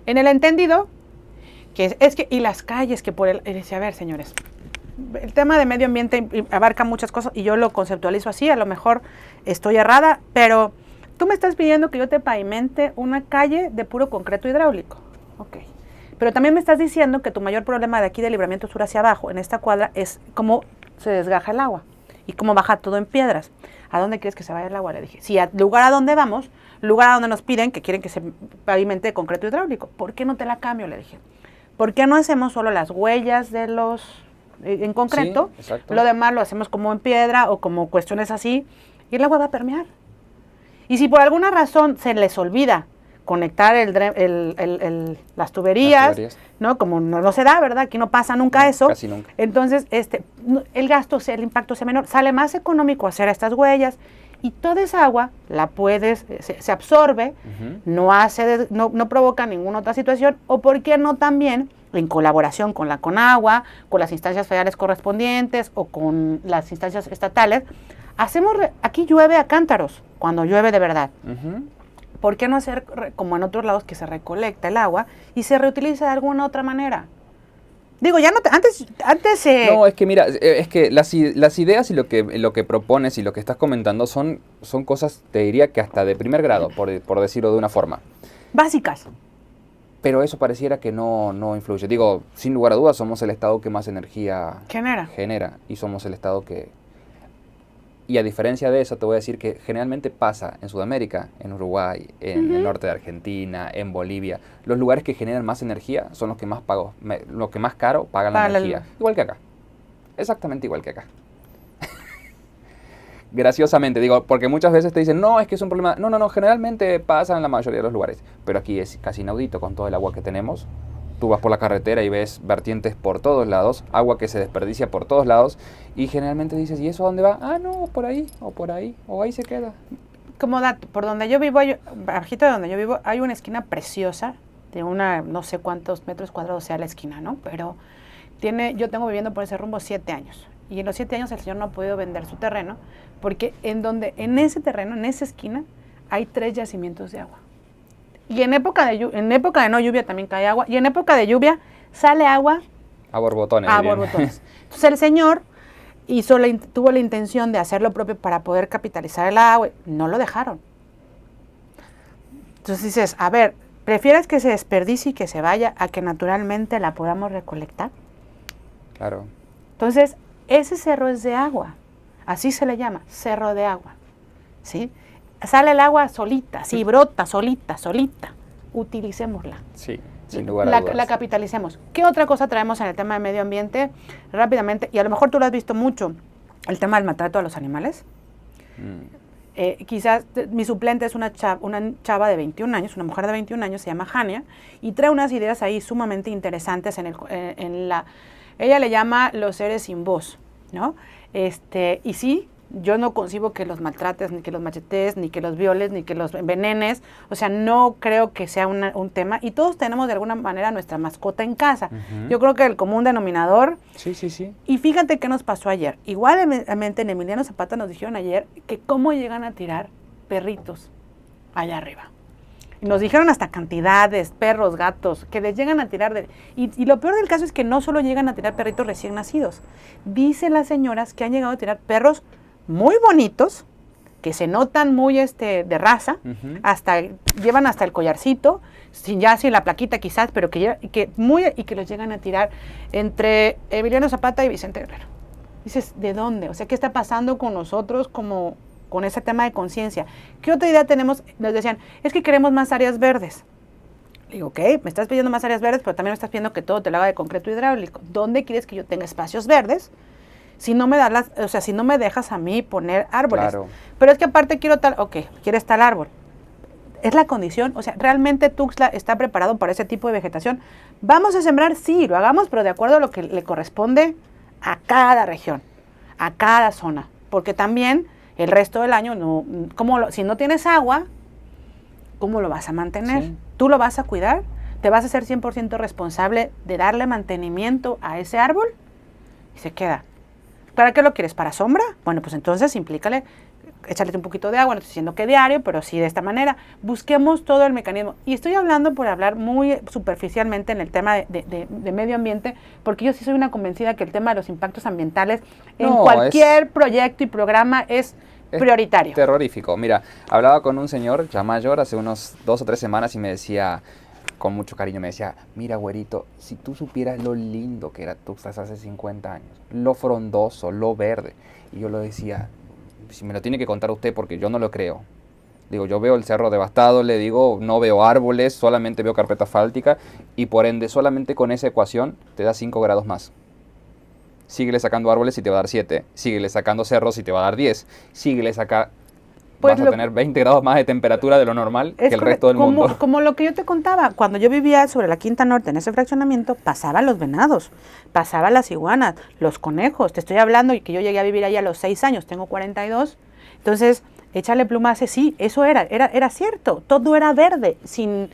en el entendido, que es que, y las calles que y decía, a ver, señores, el tema de medio ambiente abarca muchas cosas y yo lo conceptualizo así, a lo mejor estoy errada, pero tú me estás pidiendo que yo te pavimente una calle de puro concreto hidráulico. Ok. Pero también me estás diciendo que tu mayor problema de aquí de Libramiento Sur hacia abajo, en esta cuadra, es cómo se desgaja el agua y cómo baja todo en piedras. ¿A dónde quieres que se vaya el agua? Le dije, si al lugar a donde vamos, lugar a donde nos piden que quieren que se pavimente de concreto hidráulico, ¿por qué no te la cambio? Le dije, ¿por qué no hacemos solo las huellas de los en concreto? Sí, lo demás lo hacemos como en piedra o como cuestiones así y el agua va a permear. Y si por alguna razón se les olvida conectar las tuberías, ¿no? Como no se da, ¿verdad? Aquí no pasa nunca eso. Casi nunca. Entonces, el gasto, el impacto sea menor. Sale más económico hacer estas huellas y toda esa agua la puedes, se absorbe, no provoca ninguna otra situación, o por qué no también en colaboración con la Conagua, con las instancias federales correspondientes o con las instancias estatales, aquí llueve a cántaros, cuando llueve de verdad. ¿Por qué no hacer como en otros lados que se recolecta el agua y se reutiliza de alguna otra manera? Digo, ya no antes No, es que mira, es que las ideas y lo que propones y lo que estás comentando son cosas, te diría que hasta de primer grado, por decirlo de una forma. Básicas. Pero eso pareciera que no influye. Digo, sin lugar a dudas, somos el estado que más energía genera y somos el estado que... Y a diferencia de eso, te voy a decir que generalmente pasa en Sudamérica, en Uruguay, en el norte de Argentina, en Bolivia. Los lugares que generan más energía son los que más caro pagan la energía. Igual que acá. Exactamente igual que acá. Graciosamente, digo, porque muchas veces te dicen, no, es que es un problema. No, generalmente pasa en la mayoría de los lugares. Pero aquí es casi inaudito con todo el agua que tenemos. Tú vas por la carretera y ves vertientes por todos lados, agua que se desperdicia por todos lados, y generalmente dices, ¿y eso a dónde va? Ah, no, por ahí, o ahí se queda. Como dato, por donde yo vivo, bajito de donde yo vivo, hay una esquina preciosa, de no sé cuántos metros cuadrados sea la esquina, ¿no? Pero yo tengo viviendo por ese rumbo 7 años, y en los 7 años el señor no ha podido vender su terreno, porque en ese terreno, en esa esquina, hay 3 yacimientos de agua. Y en época de no lluvia también cae agua. Y en época de lluvia sale agua a borbotones. Entonces el señor tuvo la intención de hacer lo propio para poder capitalizar el agua. No lo dejaron. Entonces dices, a ver, ¿prefieres que se desperdicie y que se vaya a que naturalmente la podamos recolectar? Claro. Entonces, ese cerro es de agua. Así se le llama, cerro de agua. ¿Sí? Sale el agua solita, sí, brota solita, utilicémosla. Sí, sin lugar a dudas. La capitalicemos. ¿Qué otra cosa traemos en el tema de medio ambiente? Rápidamente, y a lo mejor tú lo has visto mucho el tema del maltrato a los animales. Quizás mi suplente es una chava de 21 años, una mujer de 21 años, se llama Jania, y trae unas ideas ahí sumamente interesantes ella le llama los seres sin voz, ¿no? Y sí, yo no concibo que los maltrates, ni que los machetes, ni que los violes, ni que los envenenes, o sea, no creo que sea un tema, y todos tenemos de alguna manera nuestra mascota en casa. Yo creo que el común denominador... Sí. Y fíjate qué nos pasó ayer. Igualmente en Emiliano Zapata nos dijeron ayer que cómo llegan a tirar perritos allá arriba. Y nos dijeron hasta cantidades, perros, gatos, que les llegan a tirar. Y lo peor del caso es que no solo llegan a tirar perritos recién nacidos. Dicen las señoras que han llegado a tirar perros muy bonitos, que se notan muy de raza, llevan hasta el collarcito, sin la plaquita quizás, pero que los llegan a tirar entre Emiliano Zapata y Vicente Guerrero. Dices, ¿de dónde? O sea, ¿qué está pasando con nosotros con ese tema de conciencia? ¿Qué otra idea tenemos? Nos decían, es que queremos más áreas verdes. Digo, ok, me estás pidiendo más áreas verdes, pero también me estás pidiendo que todo te lo haga de concreto hidráulico. ¿Dónde quieres que yo tenga espacios verdes? Si no me si no me dejas a mí poner árboles. Claro. Pero es que aparte quieres tal árbol. Es la condición, o sea, ¿realmente Tuxtla está preparado para ese tipo de vegetación? Vamos a sembrar, sí, lo hagamos, pero de acuerdo a lo que le corresponde a cada región, a cada zona. Porque también el resto del año, si no tienes agua, ¿cómo lo vas a mantener? Sí. ¿Tú lo vas a cuidar? ¿Te vas a ser 100% responsable de darle mantenimiento a ese árbol? Y se queda. ¿Para qué lo quieres? ¿Para sombra? Bueno, pues entonces échale un poquito de agua, no estoy diciendo que diario, pero sí de esta manera. Busquemos todo el mecanismo. Y estoy hablando por hablar muy superficialmente en el tema de medio ambiente, porque yo sí soy una convencida que el tema de los impactos ambientales en cualquier proyecto y programa es prioritario. Terrorífico. Mira, hablaba con un señor ya mayor hace unos 2 o 3 semanas y me decía, con mucho cariño, me decía, mira, güerito, si tú supieras lo lindo que era Tuxtla hace 50 años, lo frondoso, lo verde. Y yo lo decía, si me lo tiene que contar usted porque yo no lo creo. Digo, yo veo el cerro devastado, le digo, no veo árboles, solamente veo carpeta asfáltica y por ende solamente con esa ecuación te da 5 grados más. Síguele sacando árboles y te va a dar 7. Síguele sacando cerros y te va a dar 10. Síguele sacando... Vas a tener 20 grados más de temperatura de lo normal que el resto del mundo. Como lo que yo te contaba, cuando yo vivía sobre la Quinta Norte, en ese fraccionamiento, pasaban los venados, pasaban las iguanas, los conejos. Te estoy hablando y que yo llegué a vivir ahí a los 6 años, tengo 42. Entonces, échale pluma hace, sí, eso era cierto. Todo era verde, sin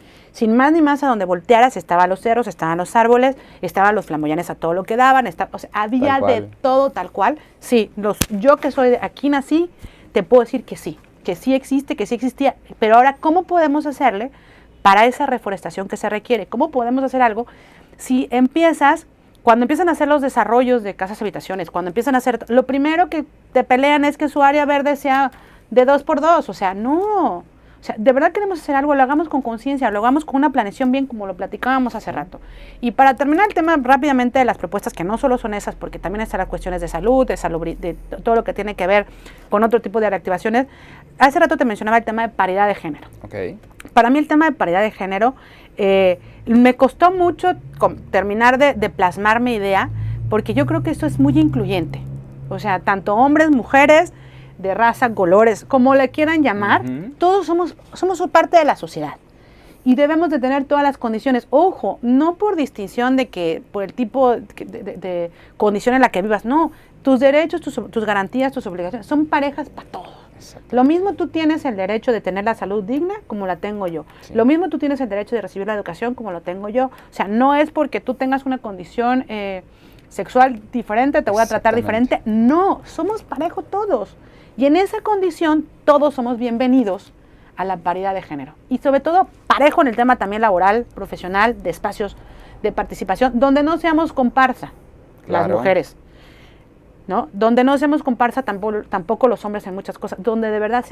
más ni más a donde voltearas, estaban los cerros, estaban los árboles, estaban los flamboyanes a todo lo que daban, o sea, había de todo tal cual. Sí, yo que soy de aquí nací, te puedo decir que sí existe, que sí existía, pero ahora, ¿cómo podemos hacerle para esa reforestación que se requiere? ¿Cómo podemos hacer algo si cuando empiezan a hacer los desarrollos de casas habitaciones, cuando empiezan a hacer, lo primero que te pelean es que su área verde sea de 2x2, o sea, no. O sea, de verdad queremos hacer algo, lo hagamos con conciencia, lo hagamos con una planeación bien como lo platicábamos hace rato. Y para terminar el tema rápidamente de las propuestas, que no solo son esas, porque también están las cuestiones de salud, de todo lo que tiene que ver con otro tipo de reactivaciones. Hace rato te mencionaba el tema de paridad de género. Okay. Para mí el tema de paridad de género me costó mucho terminar de plasmar mi idea, porque yo creo que esto es muy incluyente. O sea, tanto hombres, mujeres, de raza, colores, como le quieran llamar, todos somos parte de la sociedad y debemos de tener todas las condiciones. Ojo, no por distinción por el tipo de condición en la que vivas, no, tus derechos, tus garantías, tus obligaciones, son parejas para todos. Exacto. Lo mismo tú tienes el derecho de tener la salud digna como la tengo yo. Sí. Lo mismo tú tienes el derecho de recibir la educación como lo tengo yo. O sea, no es porque tú tengas una condición sexual diferente, te voy a tratar diferente. No, somos parejos todos. Y en esa condición todos somos bienvenidos a la paridad de género. Y sobre todo parejo en el tema también laboral, profesional, de espacios de participación, donde no seamos comparsa, las mujeres, ¿no? Donde no seamos comparsa tampoco los hombres en muchas cosas, donde de verdad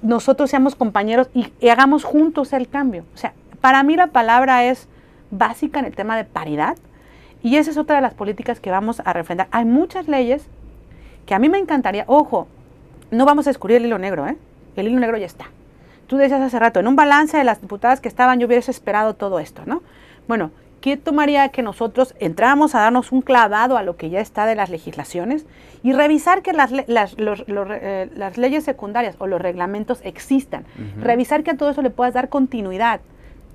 nosotros seamos compañeros y hagamos juntos el cambio. O sea, para mí la palabra es básica en el tema de paridad y esa es otra de las políticas que vamos a refrendar. Hay muchas leyes que a mí me encantaría, ojo, no vamos a descubrir el hilo negro, ¿eh? El hilo negro ya está. Tú decías hace rato, en un balance de las diputadas que estaban, yo hubiese esperado todo esto, ¿no? Bueno, ¿qué tomaría que nosotros entráramos a darnos un clavado a lo que ya está de las legislaciones y revisar que las leyes secundarias o los reglamentos existan? Revisar que a todo eso le puedas dar continuidad.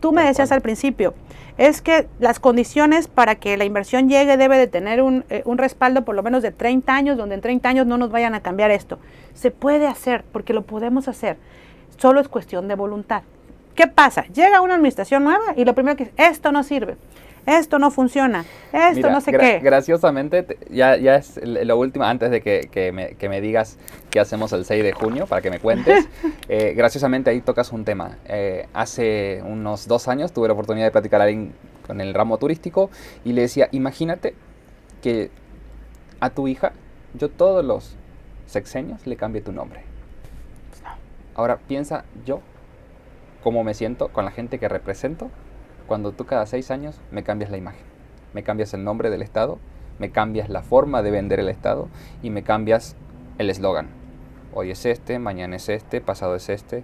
Tú me decías al principio, es que las condiciones para que la inversión llegue debe de tener un respaldo por lo menos de 30 años, donde en 30 años no nos vayan a cambiar esto. Se puede hacer, porque lo podemos hacer. Solo es cuestión de voluntad. ¿Qué pasa? Llega una administración nueva y lo primero que es, esto no sirve, esto no funciona, esto Mira, no sé qué. Graciosamente, ya es lo último, antes de que me digas qué hacemos el 6 de junio, para que me cuentes. Graciosamente ahí tocas un tema. Hace unos 2 años tuve la oportunidad de platicar a alguien con el ramo turístico y le decía, imagínate que a tu hija yo todos los sexenios le cambie tu nombre. Ahora piensa yo cómo me siento con la gente que represento cuando tú cada 6 años me cambias la imagen, me cambias el nombre del Estado, me cambias la forma de vender el Estado y me cambias el eslogan. Hoy es este, mañana es este, pasado es este.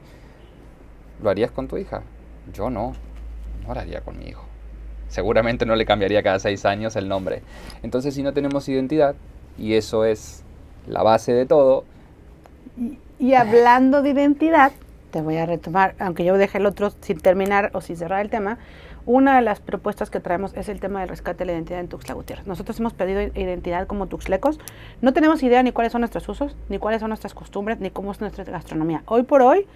¿Lo harías con tu hija? Yo no lo haría con mi hijo. Seguramente no le cambiaría cada 6 años el nombre. Entonces, si no tenemos identidad, y eso es la base de todo. Y hablando de identidad, te voy a retomar, aunque yo dejé el otro sin terminar o sin cerrar el tema. Una de las propuestas que traemos es el tema del rescate de la identidad en Tuxtla Gutiérrez. Nosotros hemos pedido identidad como tuxtlecos. No tenemos idea ni cuáles son nuestros usos, ni cuáles son nuestras costumbres, ni cómo es nuestra gastronomía. Hoy por hoy,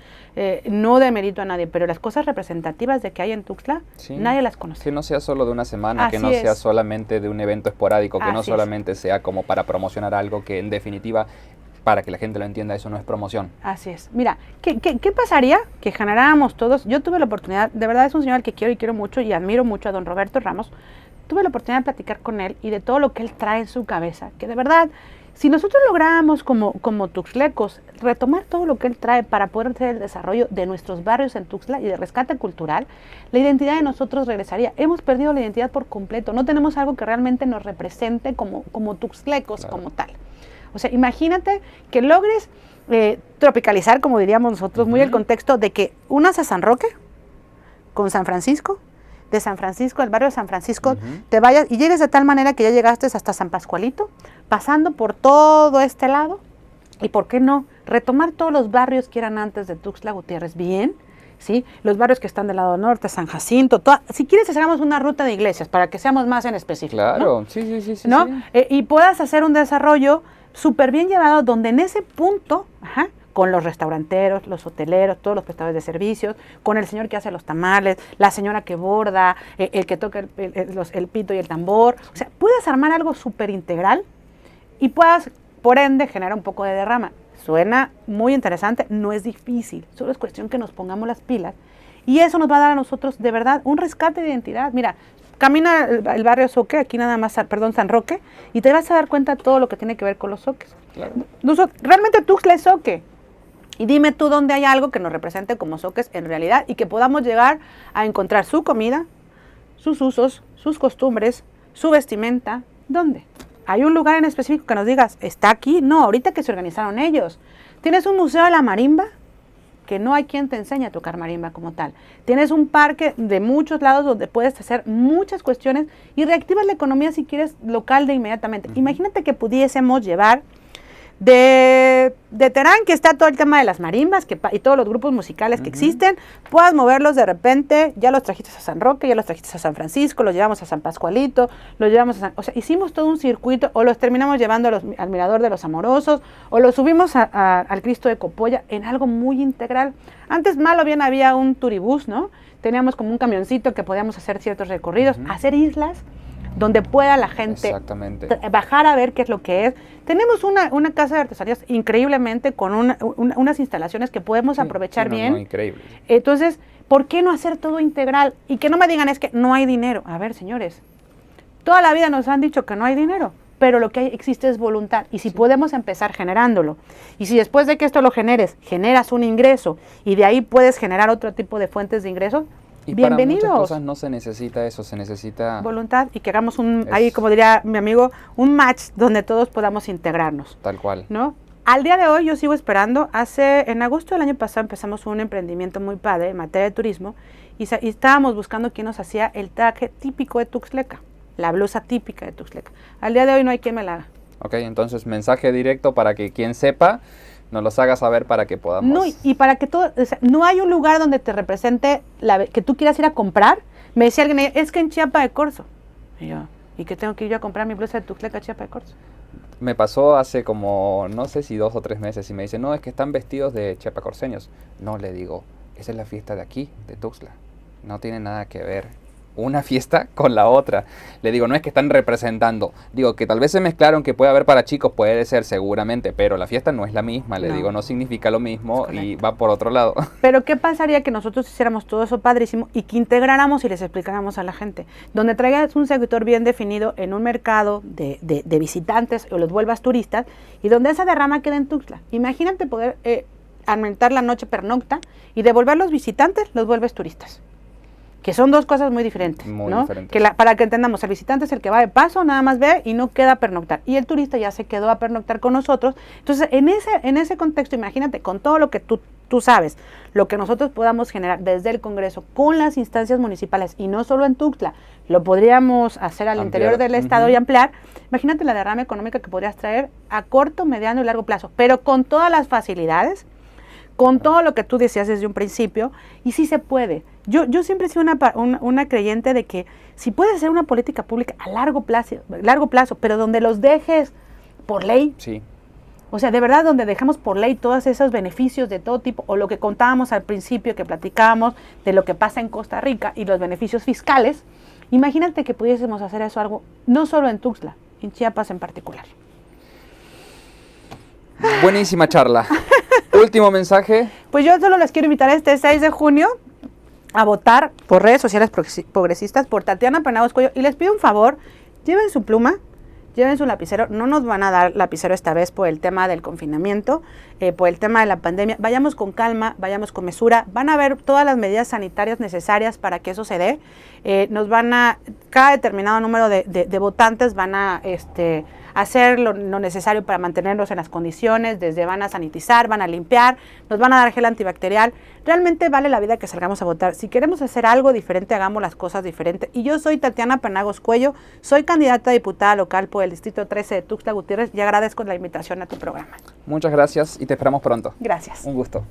no demerito a nadie, pero las cosas representativas de que hay en Tuxtla, sí, nadie las conoce. Que no sea solo de una semana, así que no sea solamente de un evento esporádico, que así no solamente sea como para promocionar algo que en definitiva, para que la gente lo entienda, eso no es promoción. Así es. Mira, ¿qué pasaría que generáramos todos? Yo tuve la oportunidad, de verdad es un señor al que quiero y quiero mucho y admiro mucho a don Roberto Ramos. Tuve la oportunidad de platicar con él y de todo lo que él trae en su cabeza, que de verdad, si nosotros lográramos como tuxtlecos retomar todo lo que él trae para poder hacer el desarrollo de nuestros barrios en Tuxtla y de rescate cultural, la identidad de nosotros regresaría. Hemos perdido la identidad por completo, no tenemos algo que realmente nos represente como tuxtlecos, claro, como tal. O sea, imagínate que logres tropicalizar, como diríamos nosotros, muy el contexto de que unas a San Roque con San Francisco, de San Francisco, el barrio de San Francisco, te vayas y llegues de tal manera que ya llegaste hasta San Pascualito, pasando por todo este lado, y por qué no, retomar todos los barrios que eran antes de Tuxtla Gutiérrez, bien, ¿sí? Los barrios que están del lado norte, San Jacinto, si quieres hagamos una ruta de iglesias para que seamos más en específico. Claro, ¿no? Sí. ¿No? Sí. Y puedas hacer un desarrollo súper bien llevado, donde en ese punto, con los restauranteros, los hoteleros, todos los prestadores de servicios, con el señor que hace los tamales, la señora que borda, el que toca el pito y el tambor, o sea, puedes armar algo súper integral y puedas, por ende, generar un poco de derrama. Suena muy interesante, no es difícil, solo es cuestión que nos pongamos las pilas y eso nos va a dar a nosotros, de verdad, un rescate de identidad. Mira, camina el barrio Zoque, aquí nada más, San Roque, y te vas a dar cuenta de todo lo que tiene que ver con los zoques. Claro. Realmente Tuxtla es zoque. Y dime tú dónde hay algo que nos represente como zoques en realidad y que podamos llegar a encontrar su comida, sus usos, sus costumbres, su vestimenta. ¿Dónde? ¿Hay un lugar en específico que nos digas, está aquí? No, ahorita que se organizaron ellos. ¿Tienes un museo de la marimba? Que no hay quien te enseñe a tocar marimba como tal. Tienes un parque de muchos lados donde puedes hacer muchas cuestiones y reactivas la economía si quieres local de inmediatamente. Imagínate que pudiésemos llevar de Terán, que está todo el tema de las marimbas y todos los grupos musicales que existen, puedas moverlos de repente, ya los trajiste a San Roque, ya los trajiste a San Francisco, los llevamos a San Pascualito, los llevamos o sea, hicimos todo un circuito, o los terminamos llevando al Mirador de los Amorosos, o los subimos al Cristo de Copolla en algo muy integral. Antes mal o bien había un turibús, ¿no? Teníamos como un camioncito que podíamos hacer ciertos recorridos, hacer islas donde pueda la gente bajar a ver qué es lo que es. Tenemos una casa de artesanías increíblemente con unas instalaciones que podemos aprovechar bien. Increíble. Entonces, ¿por qué no hacer todo integral? Y que no me digan es que no hay dinero. A ver, señores, toda la vida nos han dicho que no hay dinero, pero lo que existe es voluntad. Y si podemos empezar generándolo, y si después de que esto lo generas un ingreso, y de ahí puedes generar otro tipo de fuentes de ingresos, y bienvenidos. Para muchas cosas no se necesita eso, se necesita voluntad y que hagamos ahí, como diría mi amigo, un match donde todos podamos integrarnos. Tal cual. ¿No? Al día de hoy yo sigo esperando. En agosto del año pasado empezamos un emprendimiento muy padre en materia de turismo y estábamos buscando quién nos hacía el traje típico de Tuxtleca, la blusa típica de Tuxtleca. Al día de hoy no hay quien me la haga. Ok, entonces mensaje directo para que quien sepa nos los haga saber para que podamos... No, y para que todo, o sea, no hay un lugar donde te represente que tú quieras ir a comprar. Me decía alguien, es que en Chiapa de Corzo. Y yo, ¿y qué tengo que ir yo a comprar mi blusa de Tuxtleca Chiapa de Corzo? Me pasó hace como, no sé si 2 o 3 meses, y me dice, no, es que están vestidos de chiapacorceños. No, le digo, esa es la fiesta de aquí, de Tuxtla. No tiene nada que ver una fiesta con la otra. Le digo, no es que están representando. Digo, que tal vez se mezclaron, que puede haber para chicos, puede ser seguramente, pero la fiesta no es la misma. Le digo, no significa lo mismo y va por otro lado. Pero ¿qué pasaría que nosotros hiciéramos todo eso padrísimo y que integráramos y les explicáramos a la gente? Donde traigas un sector bien definido en un mercado de visitantes o los vuelvas turistas y donde esa derrama quede en Tuxtla. Imagínate poder aumentar la noche pernocta y devolver los visitantes, los vuelves turistas. Que son dos cosas muy diferentes, muy ¿no? diferentes. Para que entendamos, el visitante es el que va de paso, nada más ve y no queda a pernoctar. Y el turista ya se quedó a pernoctar con nosotros. Entonces, en ese contexto, imagínate, con todo lo que tú sabes, lo que nosotros podamos generar desde el Congreso con las instancias municipales, y no solo en Tuxtla, lo podríamos hacer al interior del Estado y ampliar. Imagínate la derrama económica que podrías traer a corto, mediano y largo plazo, pero con todas las facilidades, con todo lo que tú decías desde un principio, y sí se puede. Yo siempre he sido una creyente de que si puedes hacer una política pública a largo plazo, pero donde los dejes por ley, sí. O sea, de verdad, donde dejamos por ley todos esos beneficios de todo tipo, o lo que contábamos al principio, que platicábamos de lo que pasa en Costa Rica y los beneficios fiscales, imagínate que pudiésemos hacer eso algo, no solo en Tuxtla, en Chiapas en particular. Buenísima charla. Último mensaje. Pues yo solo les quiero invitar este 6 de junio a votar por redes sociales progresistas por Tatiana Penagos Cuello. Y les pido un favor, lleven su pluma, lleven su lapicero. No nos van a dar lapicero esta vez por el tema del confinamiento, por el tema de la pandemia. Vayamos con calma, vayamos con mesura. Van a ver todas las medidas sanitarias necesarias para que eso se dé. Cada determinado número de votantes van a hacer lo necesario para mantenernos en las condiciones, desde van a sanitizar, van a limpiar, nos van a dar gel antibacterial. Realmente vale la vida que salgamos a votar. Si queremos hacer algo diferente, hagamos las cosas diferentes. Y yo soy Tatiana Penagos Cuello, soy candidata a diputada local por el Distrito 13 de Tuxtla Gutiérrez y agradezco la invitación a tu programa. Muchas gracias y te esperamos pronto. Gracias. Un gusto.